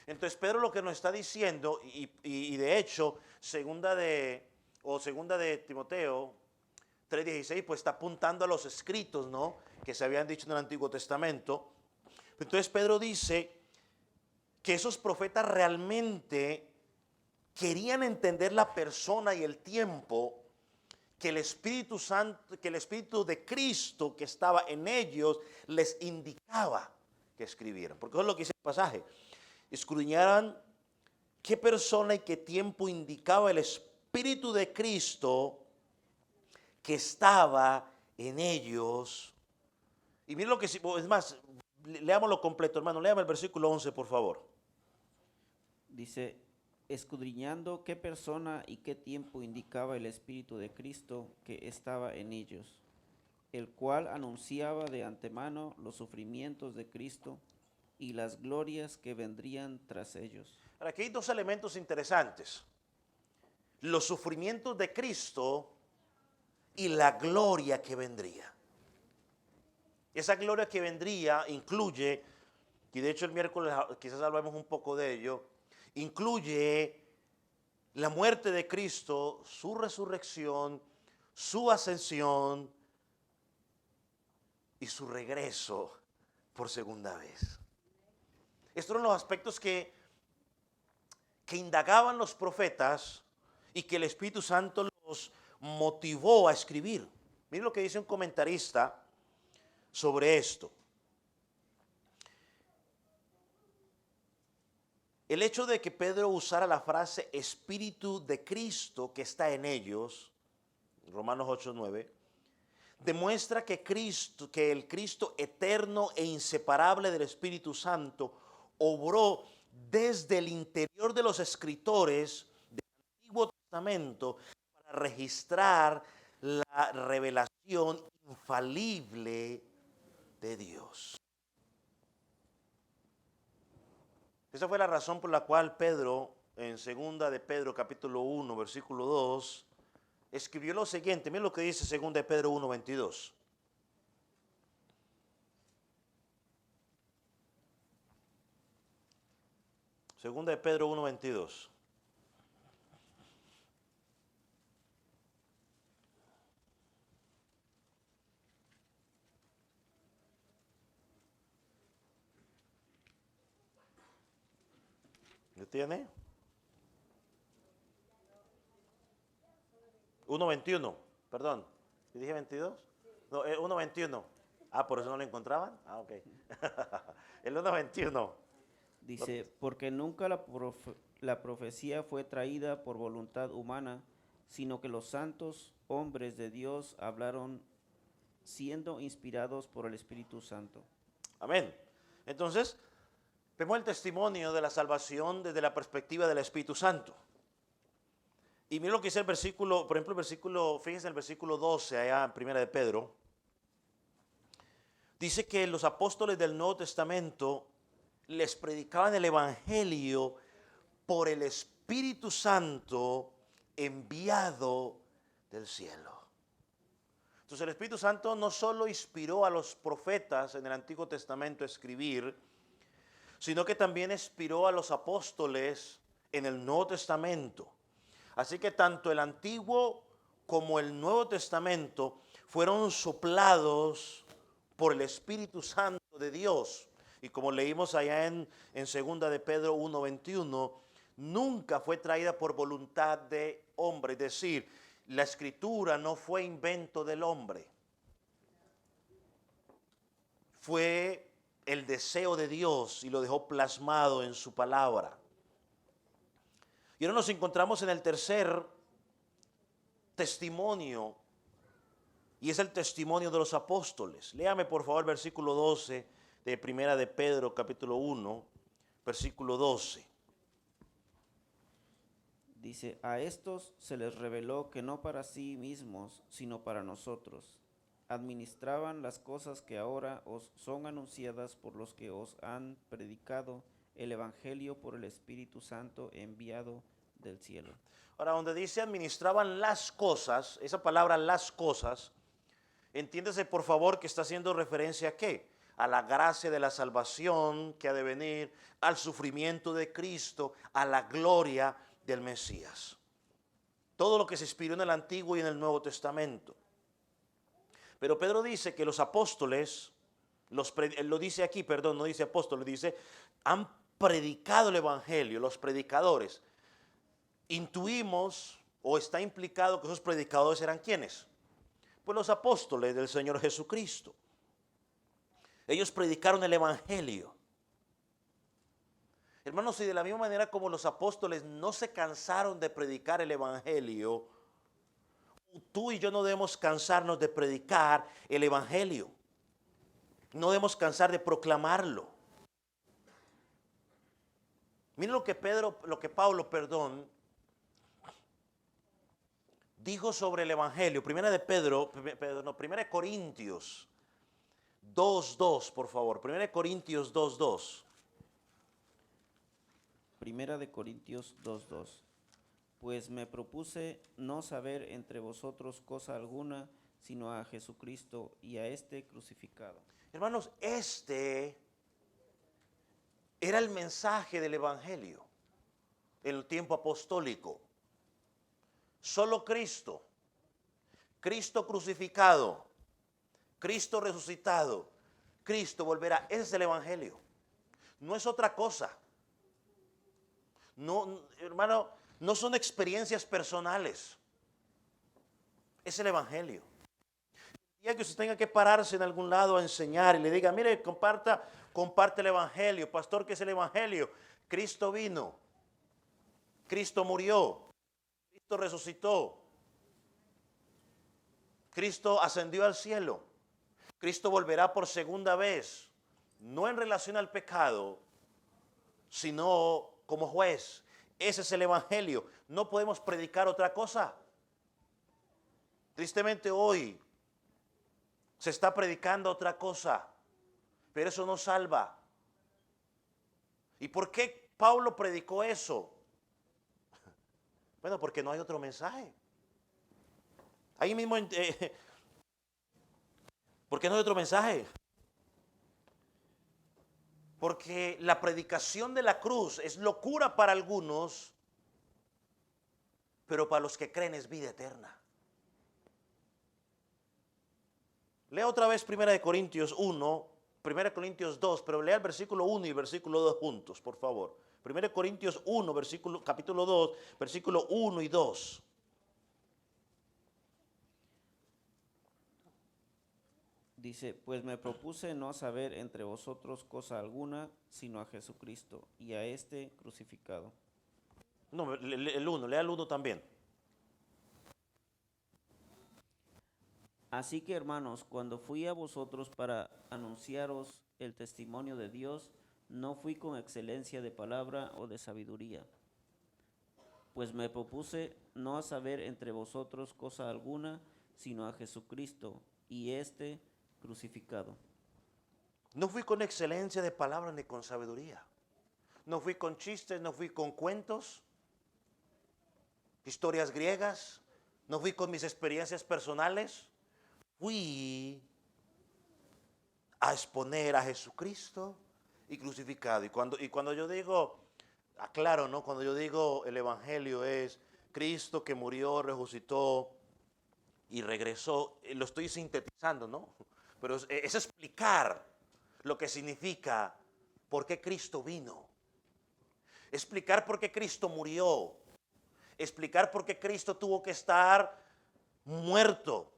Entonces Pedro lo que nos está diciendo, y de hecho, segunda de Timoteo 3:16, pues está apuntando a los escritos, ¿no?, que se habían dicho en el Antiguo Testamento. Entonces Pedro dice que esos profetas realmente querían entender la persona y el tiempo que el Espíritu Santo, que el Espíritu de Cristo que estaba en ellos les indicaba que escribieran. Porque eso es lo que dice el pasaje. Escudriñaran qué persona y qué tiempo indicaba el Espíritu de Cristo que estaba en ellos. Y miren lo que, es más, leámoslo completo, hermano, léame el versículo 11, por favor. Dice, escudriñando qué persona y qué tiempo indicaba el Espíritu de Cristo que estaba en ellos, el cual anunciaba de antemano los sufrimientos de Cristo y las glorias que vendrían tras ellos. Ahora, aquí hay dos elementos interesantes: los sufrimientos de Cristo y la gloria que vendría. Esa gloria que vendría incluye, y de hecho el miércoles quizás hablemos un poco de ello, incluye la muerte de Cristo, su resurrección, su ascensión y su regreso por segunda vez. Estos eran los aspectos que indagaban los profetas y que el Espíritu Santo los motivó a escribir. Miren lo que dice un comentarista sobre esto. El hecho de que Pedro usara la frase Espíritu de Cristo que está en ellos, Romanos 8:9, demuestra que el Cristo eterno e inseparable del Espíritu Santo obró desde el interior de los escritores del Antiguo Testamento para registrar la revelación infalible de Dios. Esa fue la razón por la cual Pedro, en 2 de Pedro capítulo 1, versículo 2, escribió lo siguiente. Miren lo que dice 2 de Pedro 1, 22. Segunda de Pedro 1, 22. ¿Lo tiene? 1:21, perdón. ¿Yo dije 22? No, 1:21. Ah, ¿por eso no lo encontraban? Ah, ok. El 1:21. Dice, porque nunca la profecía fue traída por voluntad humana, sino que los santos hombres de Dios hablaron siendo inspirados por el Espíritu Santo. Amén. Entonces, vemos el testimonio de la salvación desde la perspectiva del Espíritu Santo. Y miren lo que dice el versículo, por ejemplo, fíjense en el versículo 12, allá en 1 de Pedro. Dice que los apóstoles del Nuevo Testamento les predicaban el Evangelio por el Espíritu Santo enviado del cielo. Entonces el Espíritu Santo no solo inspiró a los profetas en el Antiguo Testamento a escribir, sino que también inspiró a los apóstoles en el Nuevo Testamento. Así que tanto el Antiguo como el Nuevo Testamento fueron soplados por el Espíritu Santo de Dios. Y como leímos allá en 2 de Pedro 1:21, nunca fue traída por voluntad de hombre. Es decir, la Escritura no fue invento del hombre. Fue el deseo de Dios y lo dejó plasmado en su palabra. Y ahora nos encontramos en el tercer testimonio, y es el testimonio de los apóstoles. Léame por favor versículo 12 de Primera de Pedro, capítulo 1, versículo 12. Dice, a estos se les reveló que no para sí mismos, sino para nosotros, administraban las cosas que ahora os son anunciadas por los que os han predicado el Evangelio por el Espíritu Santo enviado del cielo. Ahora, donde dice administraban las cosas, esa palabra las cosas, entiéndase por favor que está haciendo referencia a qué? A la gracia de la salvación que ha de venir, al sufrimiento de Cristo, a la gloria del Mesías. Todo lo que se inspiró en el Antiguo y en el Nuevo Testamento. Pero Pedro dice que los apóstoles, lo dice aquí, perdón, no dice apóstoles, dice, han predicado el Evangelio, los predicadores. Intuimos o está implicado que esos predicadores eran ¿quiénes? Pues los apóstoles del Señor Jesucristo. Ellos predicaron el Evangelio. Hermanos, y de la misma manera como los apóstoles no se cansaron de predicar el Evangelio, tú y yo no debemos cansarnos de predicar el Evangelio. No debemos cansar de proclamarlo. Miren lo que Pablo, dijo sobre el Evangelio. Primera de Corintios 2:2, por favor. Primera de Corintios 2:2. Primera de Corintios 2:2. Pues me propuse no saber entre vosotros cosa alguna, sino a Jesucristo y a este crucificado. Hermanos, este era el mensaje del Evangelio en el tiempo apostólico. Solo Cristo, Cristo crucificado, Cristo resucitado, Cristo volverá. Ese es el Evangelio. No es otra cosa. No, hermano, no son experiencias personales. Es el Evangelio. El día que usted tenga que pararse en algún lado a enseñar y le diga, mire, comparte el Evangelio. Pastor, ¿qué es el Evangelio? Cristo vino, Cristo murió, Cristo resucitó, Cristo ascendió al cielo, Cristo volverá por segunda vez, no en relación al pecado, sino como juez. Ese es el Evangelio. No podemos predicar otra cosa. Tristemente hoy se está predicando otra cosa, pero eso no salva. ¿Y por qué Pablo predicó eso? Bueno, porque no hay otro mensaje. Ahí mismo, ¿por qué no hay otro mensaje? Porque la predicación de la cruz es locura para algunos, pero para los que creen es vida eterna. Lea otra vez 1 Corintios 1, 1 Corintios 2, pero lea el versículo 1 y versículo 2 juntos, por favor. 1 Corintios 1, capítulo 2, versículo 1 y 2. Dice, pues me propuse no saber entre vosotros cosa alguna, sino a Jesucristo y a este crucificado. No, el 1, lea el 1 también. Así que, hermanos, cuando fui a vosotros para anunciaros el testimonio de Dios, no fui con excelencia de palabra o de sabiduría, pues me propuse no saber entre vosotros cosa alguna, sino a Jesucristo y este crucificado. No fui con excelencia de palabra ni con sabiduría. No fui con chistes, no fui con cuentos, historias griegas, no fui con mis experiencias personales. Fui a exponer a Jesucristo y crucificado. Y cuando yo digo, aclaro, ¿no? Cuando yo digo el Evangelio es Cristo que murió, resucitó y regresó, lo estoy sintetizando, ¿no? Pero es explicar lo que significa por qué Cristo vino. Explicar por qué Cristo murió. Explicar por qué Cristo tuvo que estar muerto.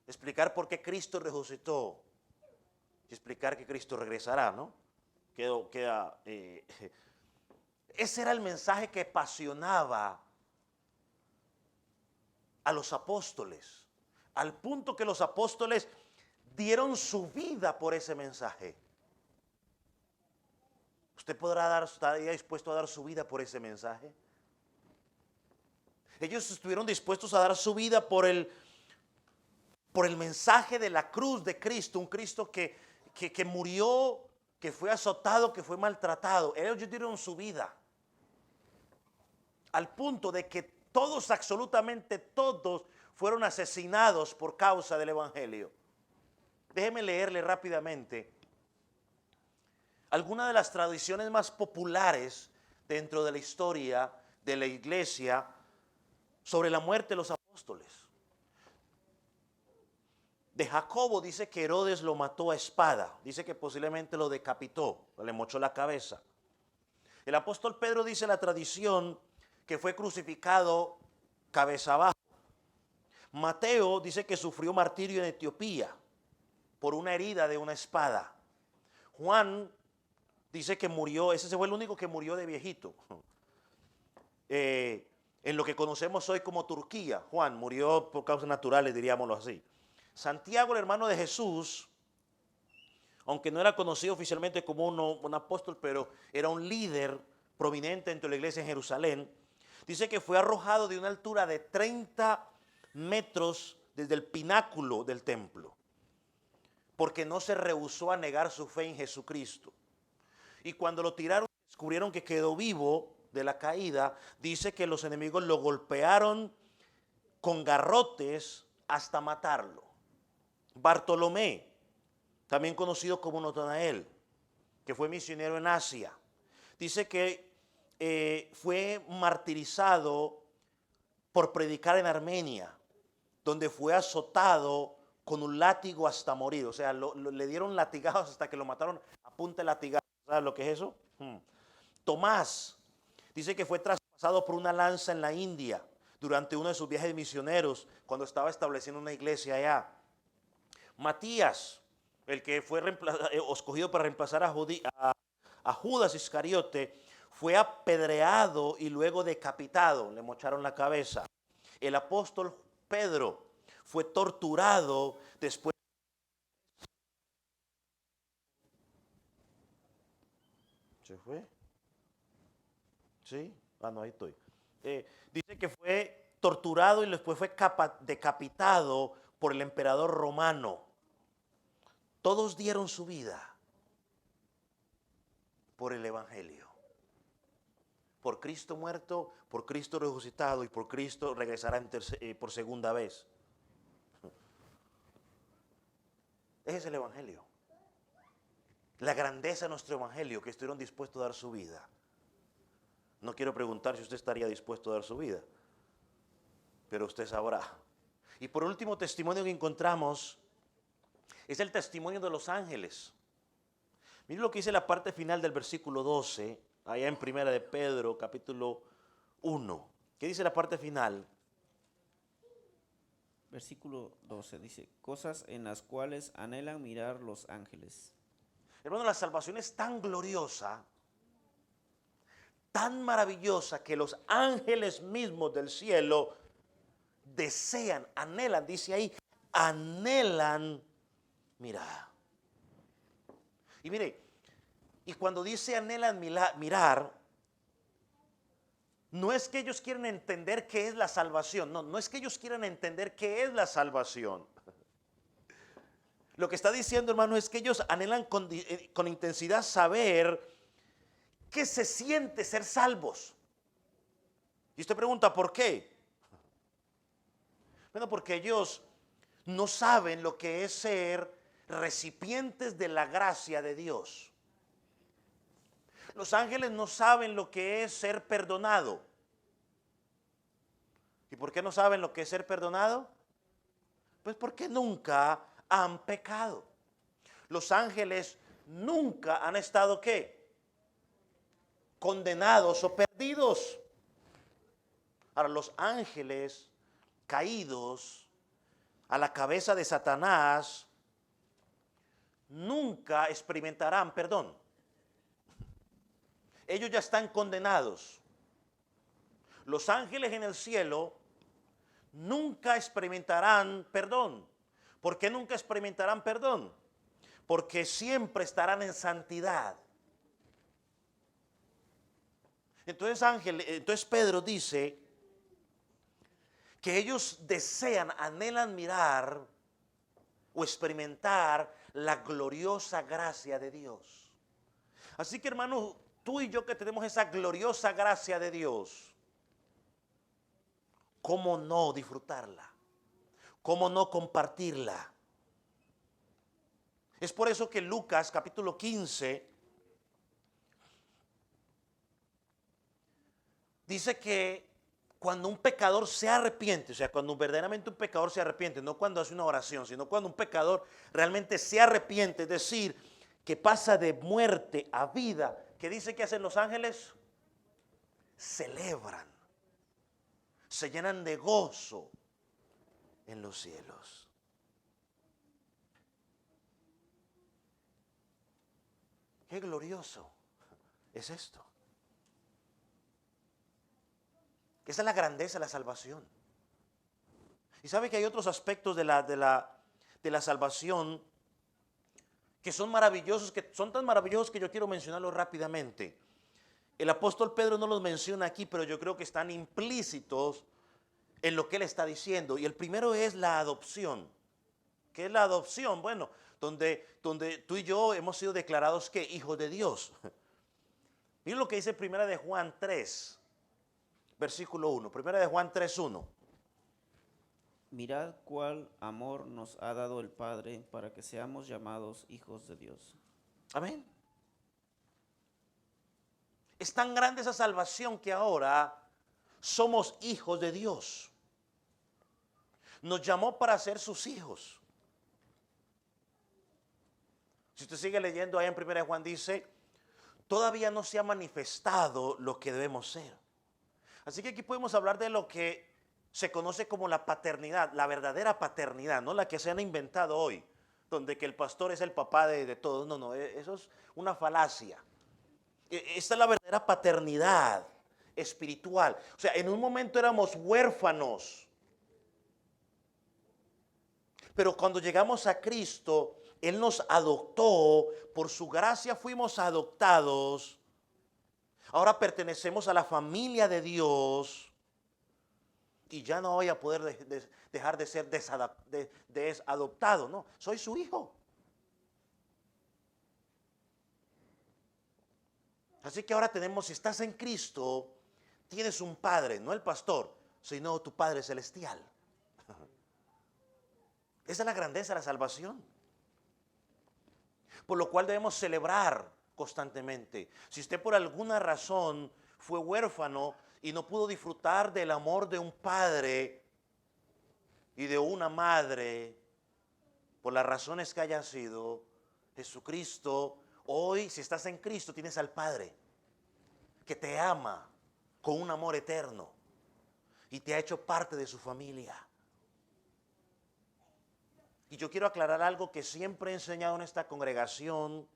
Explicar por qué Cristo resucitó. y explicar que Cristo regresará, ¿no? Ese era el mensaje que apasionaba a los apóstoles, al punto que los apóstoles dieron su vida por ese mensaje. ¿Usted estaría dispuesto a dar su vida por ese mensaje? Ellos estuvieron dispuestos a dar su vida por el mensaje de la cruz de Cristo, un Cristo que murió, que fue azotado, que fue maltratado. Ellos dieron su vida al punto de que todos, absolutamente todos, fueron asesinados por causa del evangelio. Déjeme leerle rápidamente algunas de las tradiciones más populares dentro de la historia de la iglesia sobre la muerte de los apóstoles. De Jacobo dice que Herodes lo mató a espada, dice que posiblemente lo decapitó, le mochó la cabeza. El apóstol Pedro dice la tradición que fue crucificado cabeza abajo. Mateo dice que sufrió martirio en Etiopía por una herida de una espada. Juan dice que murió, ese fue el único que murió de viejito. En lo que conocemos hoy como Turquía, Juan murió por causas naturales, diríamoslo así. Santiago, el hermano de Jesús, aunque no era conocido oficialmente como un apóstol, pero era un líder prominente dentro de la iglesia en Jerusalén, dice que fue arrojado de una altura de 30 metros desde el pináculo del templo, porque no se rehusó a negar su fe en Jesucristo. Y cuando lo tiraron, descubrieron que quedó vivo de la caída. Dice que los enemigos lo golpearon con garrotes hasta matarlo. Bartolomé, también conocido como Natanael, que fue misionero en Asia, dice que fue martirizado por predicar en Armenia, donde fue azotado con un látigo hasta morir. O sea, le dieron latigazos hasta que lo mataron a punta de latigazo. ¿Sabes lo que es eso? Tomás dice que fue traspasado por una lanza en la India durante uno de sus viajes misioneros cuando estaba estableciendo una iglesia allá. Matías, el que fue escogido para reemplazar a Judas Iscariote, fue apedreado y luego decapitado, le mocharon la cabeza. El apóstol Pedro fue torturado después. ¿Se fue? ¿Sí? Ah, no, ahí estoy. Dice que fue torturado y después fue decapitado por el emperador romano. Todos dieron su vida por el evangelio. Por Cristo muerto, por Cristo resucitado y por Cristo regresará por segunda vez. Ese es el evangelio. La grandeza de nuestro evangelio, que estuvieron dispuestos a dar su vida. No quiero preguntar si usted estaría dispuesto a dar su vida, pero usted sabrá. Y por último testimonio que encontramos es el testimonio de los ángeles. Mire lo que dice la parte final del versículo 12, allá en Primera de Pedro, capítulo 1. ¿Qué dice la parte final? Versículo 12 dice, cosas en las cuales anhelan mirar los ángeles. Hermano, la salvación es tan gloriosa, tan maravillosa, que los ángeles mismos del cielo desean, anhelan, dice ahí, anhelan mirar. Y mire, y cuando dice anhelan mirar, no es que ellos quieran entender qué es la salvación, no es que ellos quieran entender qué es la salvación. Lo que está diciendo, hermano, es que ellos anhelan con intensidad saber qué se siente ser salvos. Y usted pregunta, ¿por qué? Bueno, porque ellos no saben lo que es ser recipientes de la gracia de Dios. Los ángeles no saben lo que es ser perdonado. ¿Y por qué no saben lo que es ser perdonado? Pues porque nunca han pecado. Los ángeles nunca han estado, ¿qué? Condenados o perdidos. Ahora, los ángeles caídos a la cabeza de Satanás nunca experimentarán perdón. Ellos ya están condenados. Los ángeles en el cielo nunca experimentarán perdón. ¿Por qué nunca experimentarán perdón? Porque siempre estarán en santidad. Entonces Pedro dice que ellos desean, anhelan mirar o experimentar la gloriosa gracia de Dios. Así que, hermano, tú y yo que tenemos esa gloriosa gracia de Dios, ¿cómo no disfrutarla? ¿Cómo no compartirla? Es por eso que Lucas capítulo 15 dice que cuando un pecador se arrepiente, o sea, cuando verdaderamente un pecador se arrepiente, no cuando hace una oración, sino cuando un pecador realmente se arrepiente, es decir, que pasa de muerte a vida, ¿qué dice que hacen los ángeles? Celebran, se llenan de gozo en los cielos. Qué glorioso es esto. Esa es la grandeza de la salvación. Y sabe que hay otros aspectos de la salvación que son maravillosos, que son tan maravillosos que yo quiero mencionarlos rápidamente. El apóstol Pedro no los menciona aquí, pero yo creo que están implícitos en lo que él está diciendo. Y el primero es la adopción. ¿Qué es la adopción? Bueno, donde tú y yo hemos sido declarados ¿qué? Hijos de Dios. Miren lo que dice Primera de Juan 3, versículo 1. Primera de Juan 3, 1. Mirad cuál amor nos ha dado el Padre para que seamos llamados hijos de Dios. Amén. Es tan grande esa salvación que ahora somos hijos de Dios. Nos llamó para ser sus hijos. Si usted sigue leyendo ahí en 1 Juan dice, todavía no se ha manifestado lo que debemos ser. Así que aquí podemos hablar de lo que se conoce como la paternidad, la verdadera paternidad, no la que se han inventado hoy, donde que el pastor es el papá de todos. No, eso es una falacia. Esta es la verdadera paternidad espiritual. O sea, en un momento éramos huérfanos, pero cuando llegamos a Cristo, Él nos adoptó, por su gracia fuimos adoptados. Ahora pertenecemos a la familia de Dios y ya no voy a poder dejar de ser desadoptado, no, soy su hijo. Así que ahora tenemos, si estás en Cristo, tienes un padre, no el pastor, sino tu Padre Celestial. Esa es la grandeza de la salvación. Por lo cual debemos celebrar constantemente. Si usted por alguna razón fue huérfano y no pudo disfrutar del amor de un padre y de una madre, por las razones que hayan sido, Jesucristo, hoy si estás en Cristo tienes al Padre que te ama con un amor eterno y te ha hecho parte de su familia. Y yo quiero aclarar algo que siempre he enseñado en esta congregación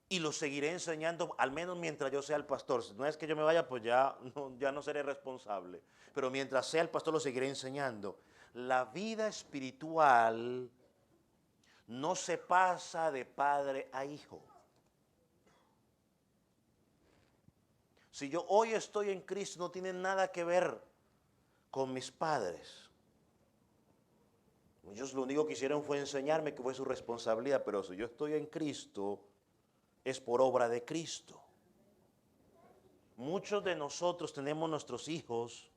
y lo seguiré enseñando al menos mientras yo sea el pastor. Si no es que yo me vaya, pues ya no seré responsable. Pero mientras sea el pastor lo seguiré enseñando. La vida espiritual no se pasa de padre a hijo. Si yo hoy estoy en Cristo, no tiene nada que ver con mis padres. Ellos lo único que hicieron fue enseñarme que fue su responsabilidad, pero si yo estoy en Cristo, es por obra de Cristo. Muchos de nosotros tenemos nuestros hijos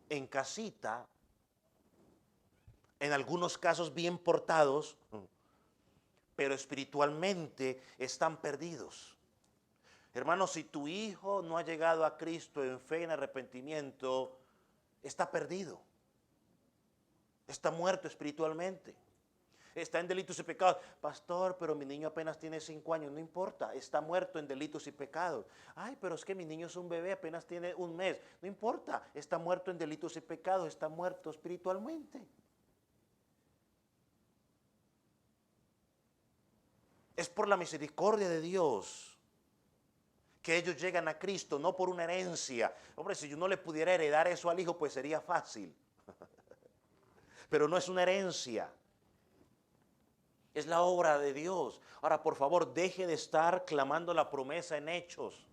en casita, en algunos casos bien portados, pero espiritualmente están perdidos. Hermano, si tu hijo no ha llegado a Cristo en fe y en arrepentimiento, está perdido. Está muerto espiritualmente. Está en delitos y pecados. Pastor, pero mi niño apenas tiene 5 años. No importa, está muerto en delitos y pecados. Ay, pero es que mi niño es un bebé, apenas tiene 1 mes. No importa, está muerto en delitos y pecados. Está muerto espiritualmente. Es por la misericordia de Dios que ellos llegan a Cristo, no por una herencia. Hombre, si yo no le pudiera heredar eso al hijo, pues sería fácil. Pero no es una herencia. Es la obra de Dios. Ahora, por favor, deje de estar clamando la promesa en hechos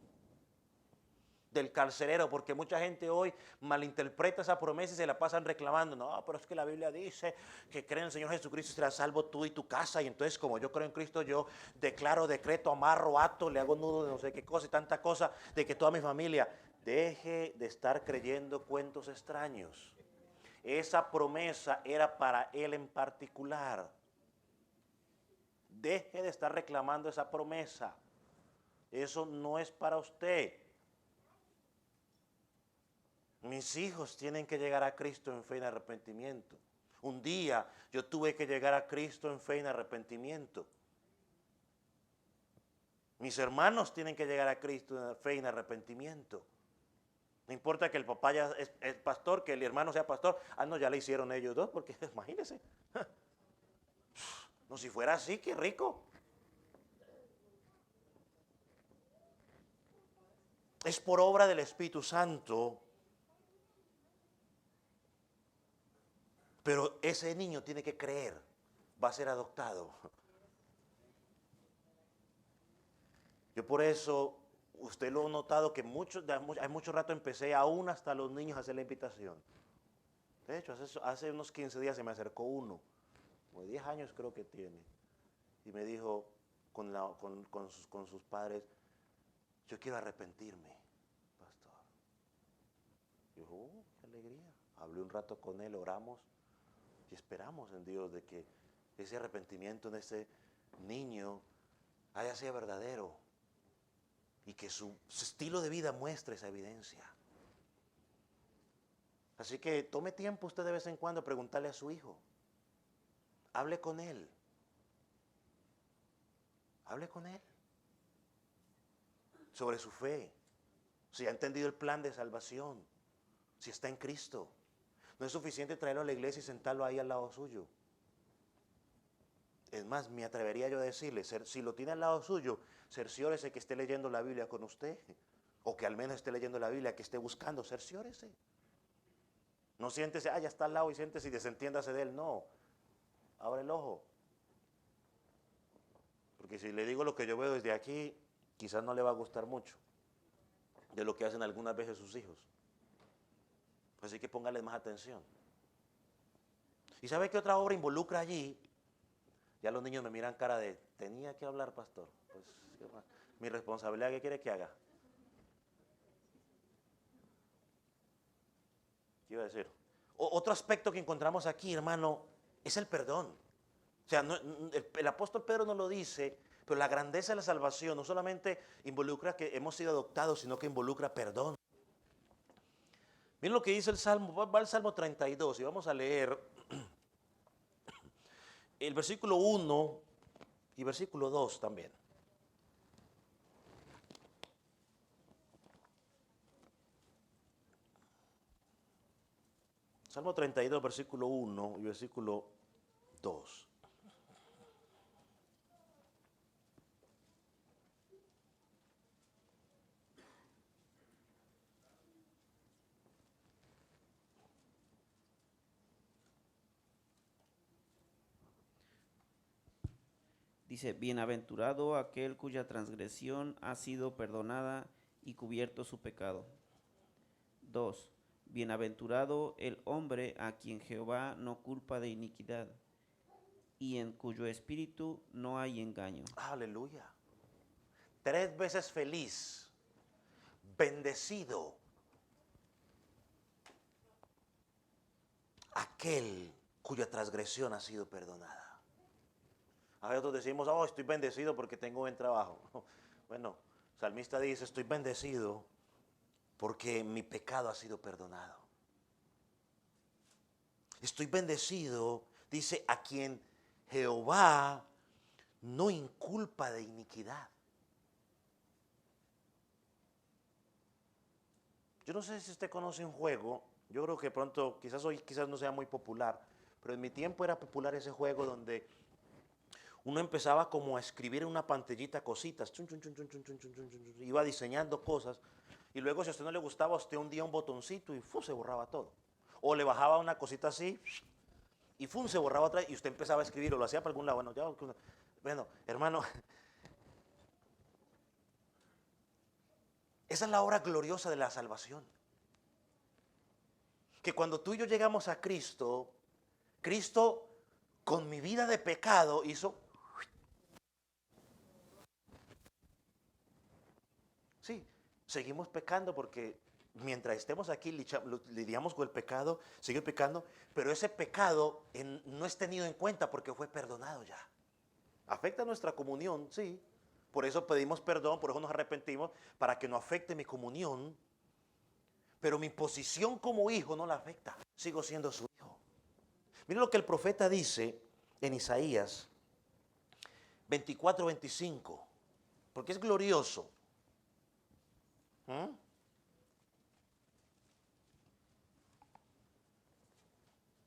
del carcelero, porque mucha gente hoy malinterpreta esa promesa y se la pasan reclamando. No, pero es que la Biblia dice que cree en el Señor Jesucristo y serás salvo tú y tu casa. Y entonces, como yo creo en Cristo, yo declaro, decreto, amarro, ato, le hago nudo de no sé qué cosa y tanta cosa de que toda mi familia. Deje de estar creyendo cuentos extraños. Esa promesa era para él en particular. Deje de estar reclamando esa promesa. Eso no es para usted. Mis hijos tienen que llegar a Cristo en fe y en arrepentimiento. Un día yo tuve que llegar a Cristo en fe y en arrepentimiento. Mis hermanos tienen que llegar a Cristo en fe y en arrepentimiento. No importa que el papá ya es pastor, que el hermano sea pastor. Ah, no, ya le hicieron ellos dos, porque imagínense. No, si fuera así, qué rico. Es por obra del Espíritu Santo. Pero ese niño tiene que creer, va a ser adoptado. Yo por eso, usted lo ha notado que hay mucho rato empecé aún hasta los niños a hacer la invitación. De hecho, hace unos 15 días se me acercó uno, como 10 años creo que tiene, y me dijo con sus padres, yo quiero arrepentirme, pastor. Y yo, qué alegría. Hablé un rato con él, oramos. Y esperamos en Dios de que ese arrepentimiento en ese niño haya sido verdadero y que su estilo de vida muestre esa evidencia. Así que tome tiempo usted de vez en cuando a preguntarle a su hijo. Hable con él. Hable con él sobre su fe, si ha entendido el plan de salvación, si está en Cristo. No es suficiente traerlo a la iglesia y sentarlo ahí al lado suyo. Es más, me atrevería yo a decirle, si lo tiene al lado suyo, cerciórese que esté leyendo la Biblia con usted, o que al menos esté leyendo la Biblia, que esté buscando, cerciórese. No siéntese, ya está al lado y siéntese y desentiéndase de él, no. Abre el ojo. Porque si le digo lo que yo veo desde aquí, quizás no le va a gustar mucho de lo que hacen algunas veces sus hijos. Así que póngale más atención. ¿Y sabe qué otra obra involucra allí? Ya los niños me miran cara de, tenía que hablar, pastor. Pues, mi responsabilidad, ¿qué quiere que haga? ¿Qué iba a decir? Otro aspecto que encontramos aquí, hermano, es el perdón. O sea, el apóstol Pedro no lo dice, pero la grandeza de la salvación no solamente involucra que hemos sido adoptados, sino que involucra perdón. Miren lo que dice el Salmo, va al Salmo 32 y vamos a leer el versículo 1 y versículo 2 también. Salmo 32, versículo 1 y versículo 2. Dice, bienaventurado aquel cuya transgresión ha sido perdonada y cubierto su pecado. 2. Bienaventurado el hombre a quien Jehová no culpa de iniquidad y en cuyo espíritu no hay engaño. Aleluya. 3 veces feliz, bendecido, aquel cuya transgresión ha sido perdonada. A veces decimos, oh, estoy bendecido porque tengo buen trabajo. Bueno, el salmista dice, estoy bendecido porque mi pecado ha sido perdonado. Estoy bendecido, dice, a quien Jehová no inculpa de iniquidad. Yo no sé si usted conoce un juego, yo creo que pronto, quizás hoy no sea muy popular, pero en mi tiempo era popular ese juego donde uno empezaba como a escribir en una pantallita cositas, chun, chun, chun, chun, chun, chun, chun, chun, chun, chun, iba diseñando cosas, y luego si a usted no le gustaba, usted hundía un botoncito y se borraba todo. O le bajaba una cosita así y se borraba otra y usted empezaba a escribir o lo hacía por algún lado. Bueno, hermano, esa es la obra gloriosa de la salvación. Que cuando tú y yo llegamos a Cristo, Cristo con mi vida de pecado hizo... Sí, seguimos pecando porque mientras estemos aquí lidiamos con el pecado, sigue pecando, pero ese pecado no es tenido en cuenta porque fue perdonado ya. Afecta nuestra comunión, sí. Por eso pedimos perdón, por eso nos arrepentimos, para que no afecte mi comunión. Pero mi posición como hijo no la afecta. Sigo siendo su hijo. Miren lo que el profeta dice en Isaías 24:25, porque es glorioso.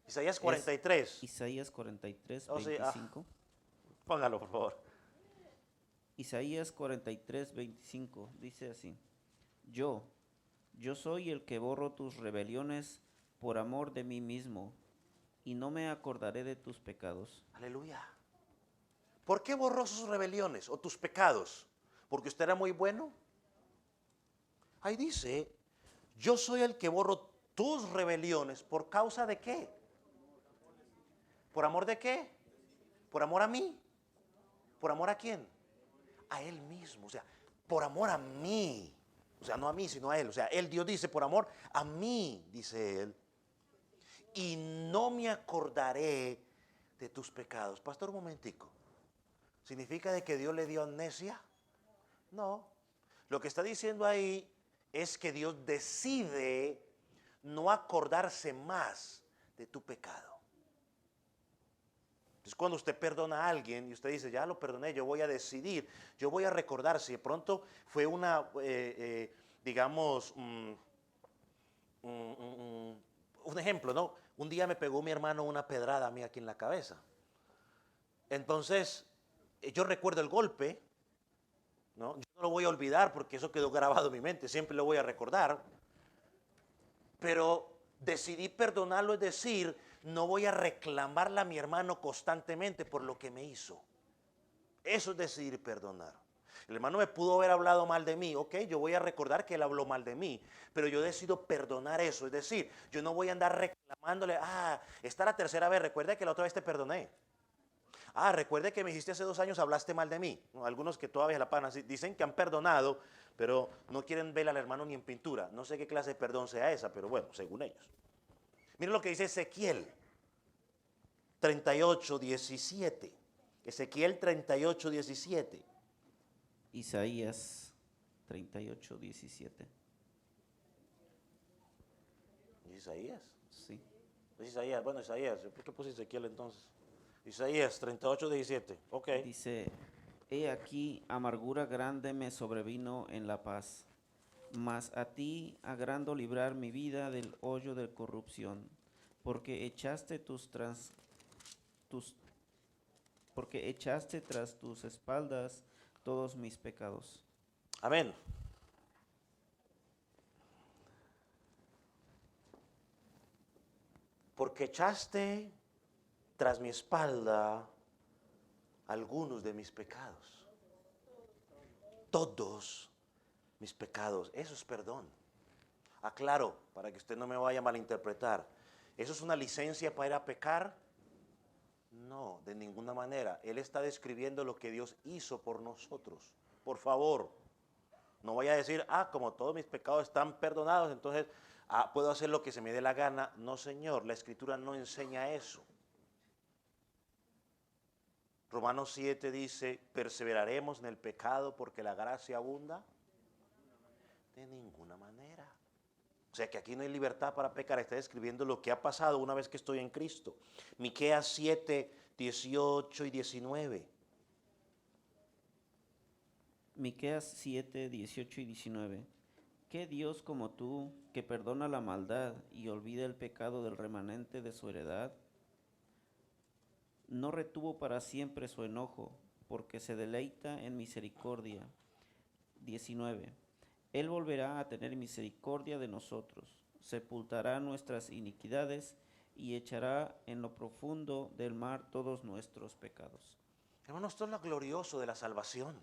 Isaías 43. Isaías 43, Oh, sí, 25. Póngalo, por favor. Isaías 43, 25 dice así: Yo soy el que borro tus rebeliones por amor de mí mismo, y no me acordaré de tus pecados. Aleluya. ¿Por qué borró sus rebeliones o tus pecados? ¿Porque usted era muy bueno? Ahí dice, yo soy el que borro tus rebeliones. ¿Por causa de qué? ¿Por amor de qué? ¿Por amor a mí? ¿Por amor a quién? A Él mismo. O sea, por amor a mí. O sea, no a mí, sino a Él. O sea, Él, Dios dice, por amor a mí, dice Él. Y no me acordaré de tus pecados. Pastor, un momentico. ¿Significa de que Dios le dio amnesia? No. Lo que está diciendo ahí es que Dios decide no acordarse más de tu pecado. Entonces cuando usted perdona a alguien y usted dice, ya lo perdoné, yo voy a decidir, yo voy a recordar si de pronto fue una, digamos, un ejemplo, ¿no? Un día me pegó mi hermano una pedrada a mí aquí en la cabeza. Entonces, yo recuerdo el golpe, ¿no? Yo no lo voy a olvidar porque eso quedó grabado en mi mente, siempre lo voy a recordar. Pero decidí perdonarlo, es decir, no voy a reclamarle a mi hermano constantemente por lo que me hizo. Eso es decidir perdonar. El hermano me pudo haber hablado mal de mí, ok, yo voy a recordar que él habló mal de mí, pero yo decido perdonar eso, es decir, yo no voy a andar reclamándole, esta es la tercera vez, recuerda que la otra vez te perdoné. Recuerde que me dijiste hace 2 años, hablaste mal de mí. Algunos que todavía la pagan dicen que han perdonado, pero no quieren ver al hermano ni en pintura. No sé qué clase de perdón sea esa, pero bueno, según ellos. Miren lo que dice Ezequiel 38:17. Ezequiel 38:17. Isaías 38, 17. ¿Isaías? Sí. Es Isaías, bueno, Isaías. ¿Por qué puse Ezequiel entonces? Isaías 38:17. Ok. Dice, he aquí amargura grande me sobrevino en la paz, mas a ti agrando librar mi vida del hoyo de corrupción, porque echaste porque echaste tras tus espaldas todos mis pecados. Amén. Porque echaste tras mi espalda algunos de mis pecados. Todos mis pecados. Eso es perdón. Aclaro, para que usted no me vaya a malinterpretar. ¿Eso es una licencia para ir a pecar? No, de ninguna manera. Él está describiendo lo que Dios hizo por nosotros. Por favor, no vaya a decir, como todos mis pecados están perdonados, entonces puedo hacer lo que se me dé la gana. No, Señor, la Escritura no enseña eso. Romanos 7 dice, ¿perseveraremos en el pecado porque la gracia abunda? De ninguna manera. O sea que aquí no hay libertad para pecar, está describiendo lo que ha pasado una vez que estoy en Cristo. Miqueas 7, 18 y 19. Miqueas 7, 18 y 19. ¿Qué Dios como tú, que perdona la maldad y olvida el pecado del remanente de su heredad? No retuvo para siempre su enojo, porque se deleita en misericordia. 19. Él volverá a tener misericordia de nosotros, sepultará nuestras iniquidades y echará en lo profundo del mar todos nuestros pecados. Hermanos, esto es lo glorioso de la salvación.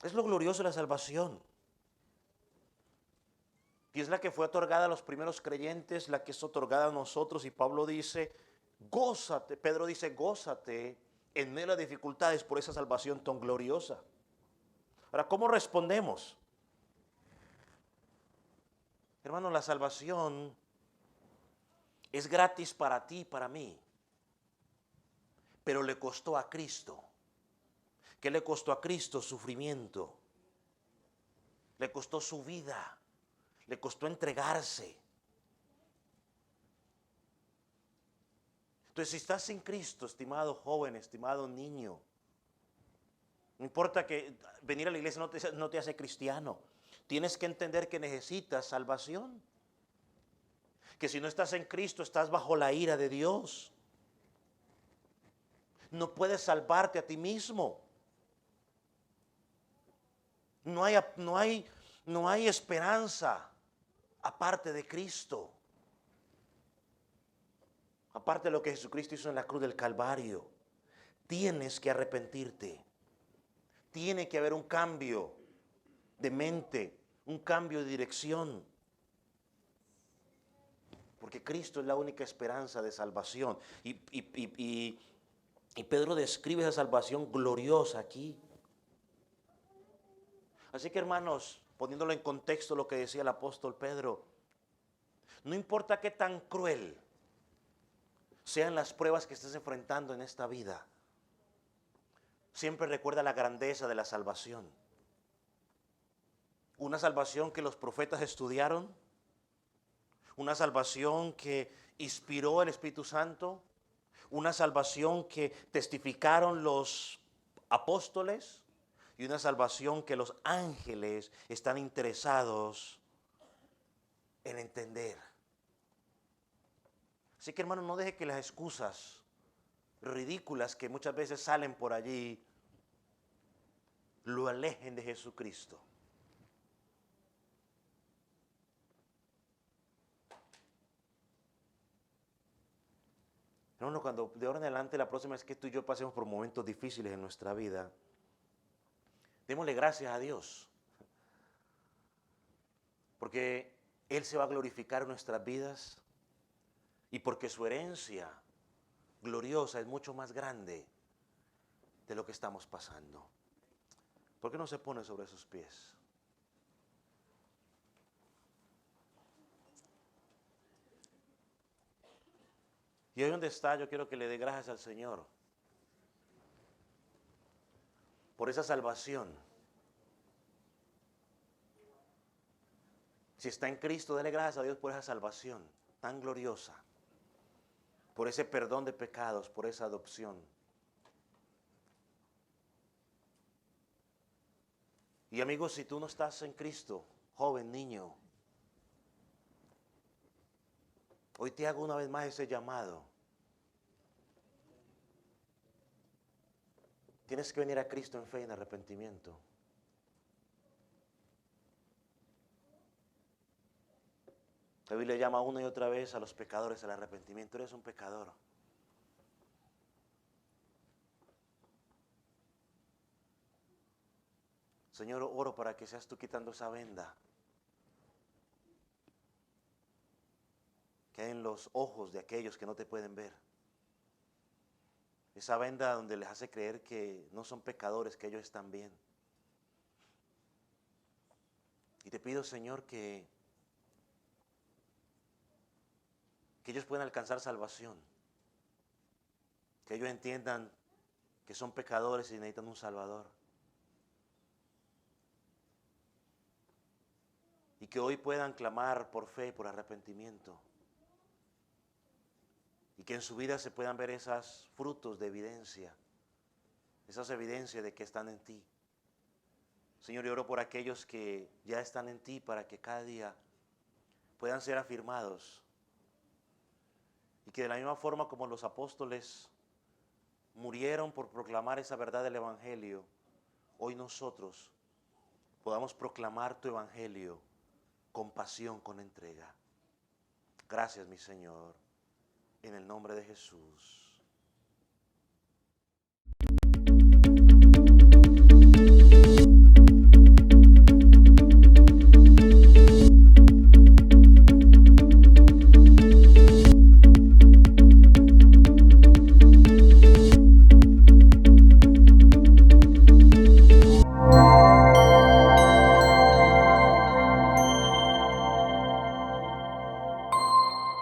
Es lo glorioso de la salvación. Y es la que fue otorgada a los primeros creyentes, la que es otorgada a nosotros. Y Pablo dice, gózate, Pedro dice, gózate en medio de las dificultades por esa salvación tan gloriosa. Ahora, ¿cómo respondemos? Hermano, la salvación es gratis para ti y para mí, pero le costó a Cristo. ¿Qué le costó a Cristo? Sufrimiento. Le costó su vida. Le costó entregarse. Entonces, si estás sin Cristo, estimado joven, estimado niño, no importa que venir a la iglesia no te hace cristiano. Tienes que entender que necesitas salvación. Que si no estás en Cristo, estás bajo la ira de Dios. No puedes salvarte a ti mismo. No hay esperanza aparte de Cristo. Aparte de lo que Jesucristo hizo en la cruz del Calvario. Tienes que arrepentirte. Tiene que haber un cambio de mente, un cambio de dirección. Porque Cristo es la única esperanza de salvación. Y Pedro describe esa salvación gloriosa aquí. Así que, hermanos, poniéndolo en contexto lo que decía el apóstol Pedro, no importa qué tan cruel sean las pruebas que estés enfrentando en esta vida, siempre recuerda la grandeza de la salvación. Una salvación que los profetas estudiaron, una salvación que inspiró el Espíritu Santo, una salvación que testificaron los apóstoles y una salvación que los ángeles están interesados en entender. Así que, hermano, no deje que las excusas ridículas que muchas veces salen por allí lo alejen de Jesucristo. Hermano, cuando de ahora en adelante la próxima vez que tú y yo pasemos por momentos difíciles en nuestra vida, démosle gracias a Dios. Porque Él se va a glorificar en nuestras vidas y porque su herencia gloriosa es mucho más grande de lo que estamos pasando. ¿Por qué no se pone sobre sus pies? Y ahí donde está, yo quiero que le dé gracias al Señor por esa salvación. Si está en Cristo, dele gracias a Dios por esa salvación tan gloriosa, por ese perdón de pecados, por esa adopción. Y amigos, si tú no estás en Cristo, joven, niño, hoy te hago una vez más ese llamado. Tienes que venir a Cristo en fe y en arrepentimiento. La Biblia llama una y otra vez a los pecadores al arrepentimiento. Eres un pecador. Señor, oro para que seas tú quitando esa venda que hay en los ojos de aquellos que no te pueden ver. Esa venda donde les hace creer que no son pecadores, que ellos están bien. Y te pido, Señor, que ellos puedan alcanzar salvación. Que ellos entiendan que son pecadores y necesitan un Salvador. Y que hoy puedan clamar por fe, por arrepentimiento. Y que en su vida se puedan ver esos frutos de evidencia. Esas evidencias de que están en ti. Señor, yo oro por aquellos que ya están en ti para que cada día puedan ser afirmados Y que de la misma forma como los apóstoles murieron por proclamar esa verdad del Evangelio, hoy nosotros podamos proclamar tu Evangelio con pasión, con entrega. Gracias, mi Señor, en el nombre de Jesús.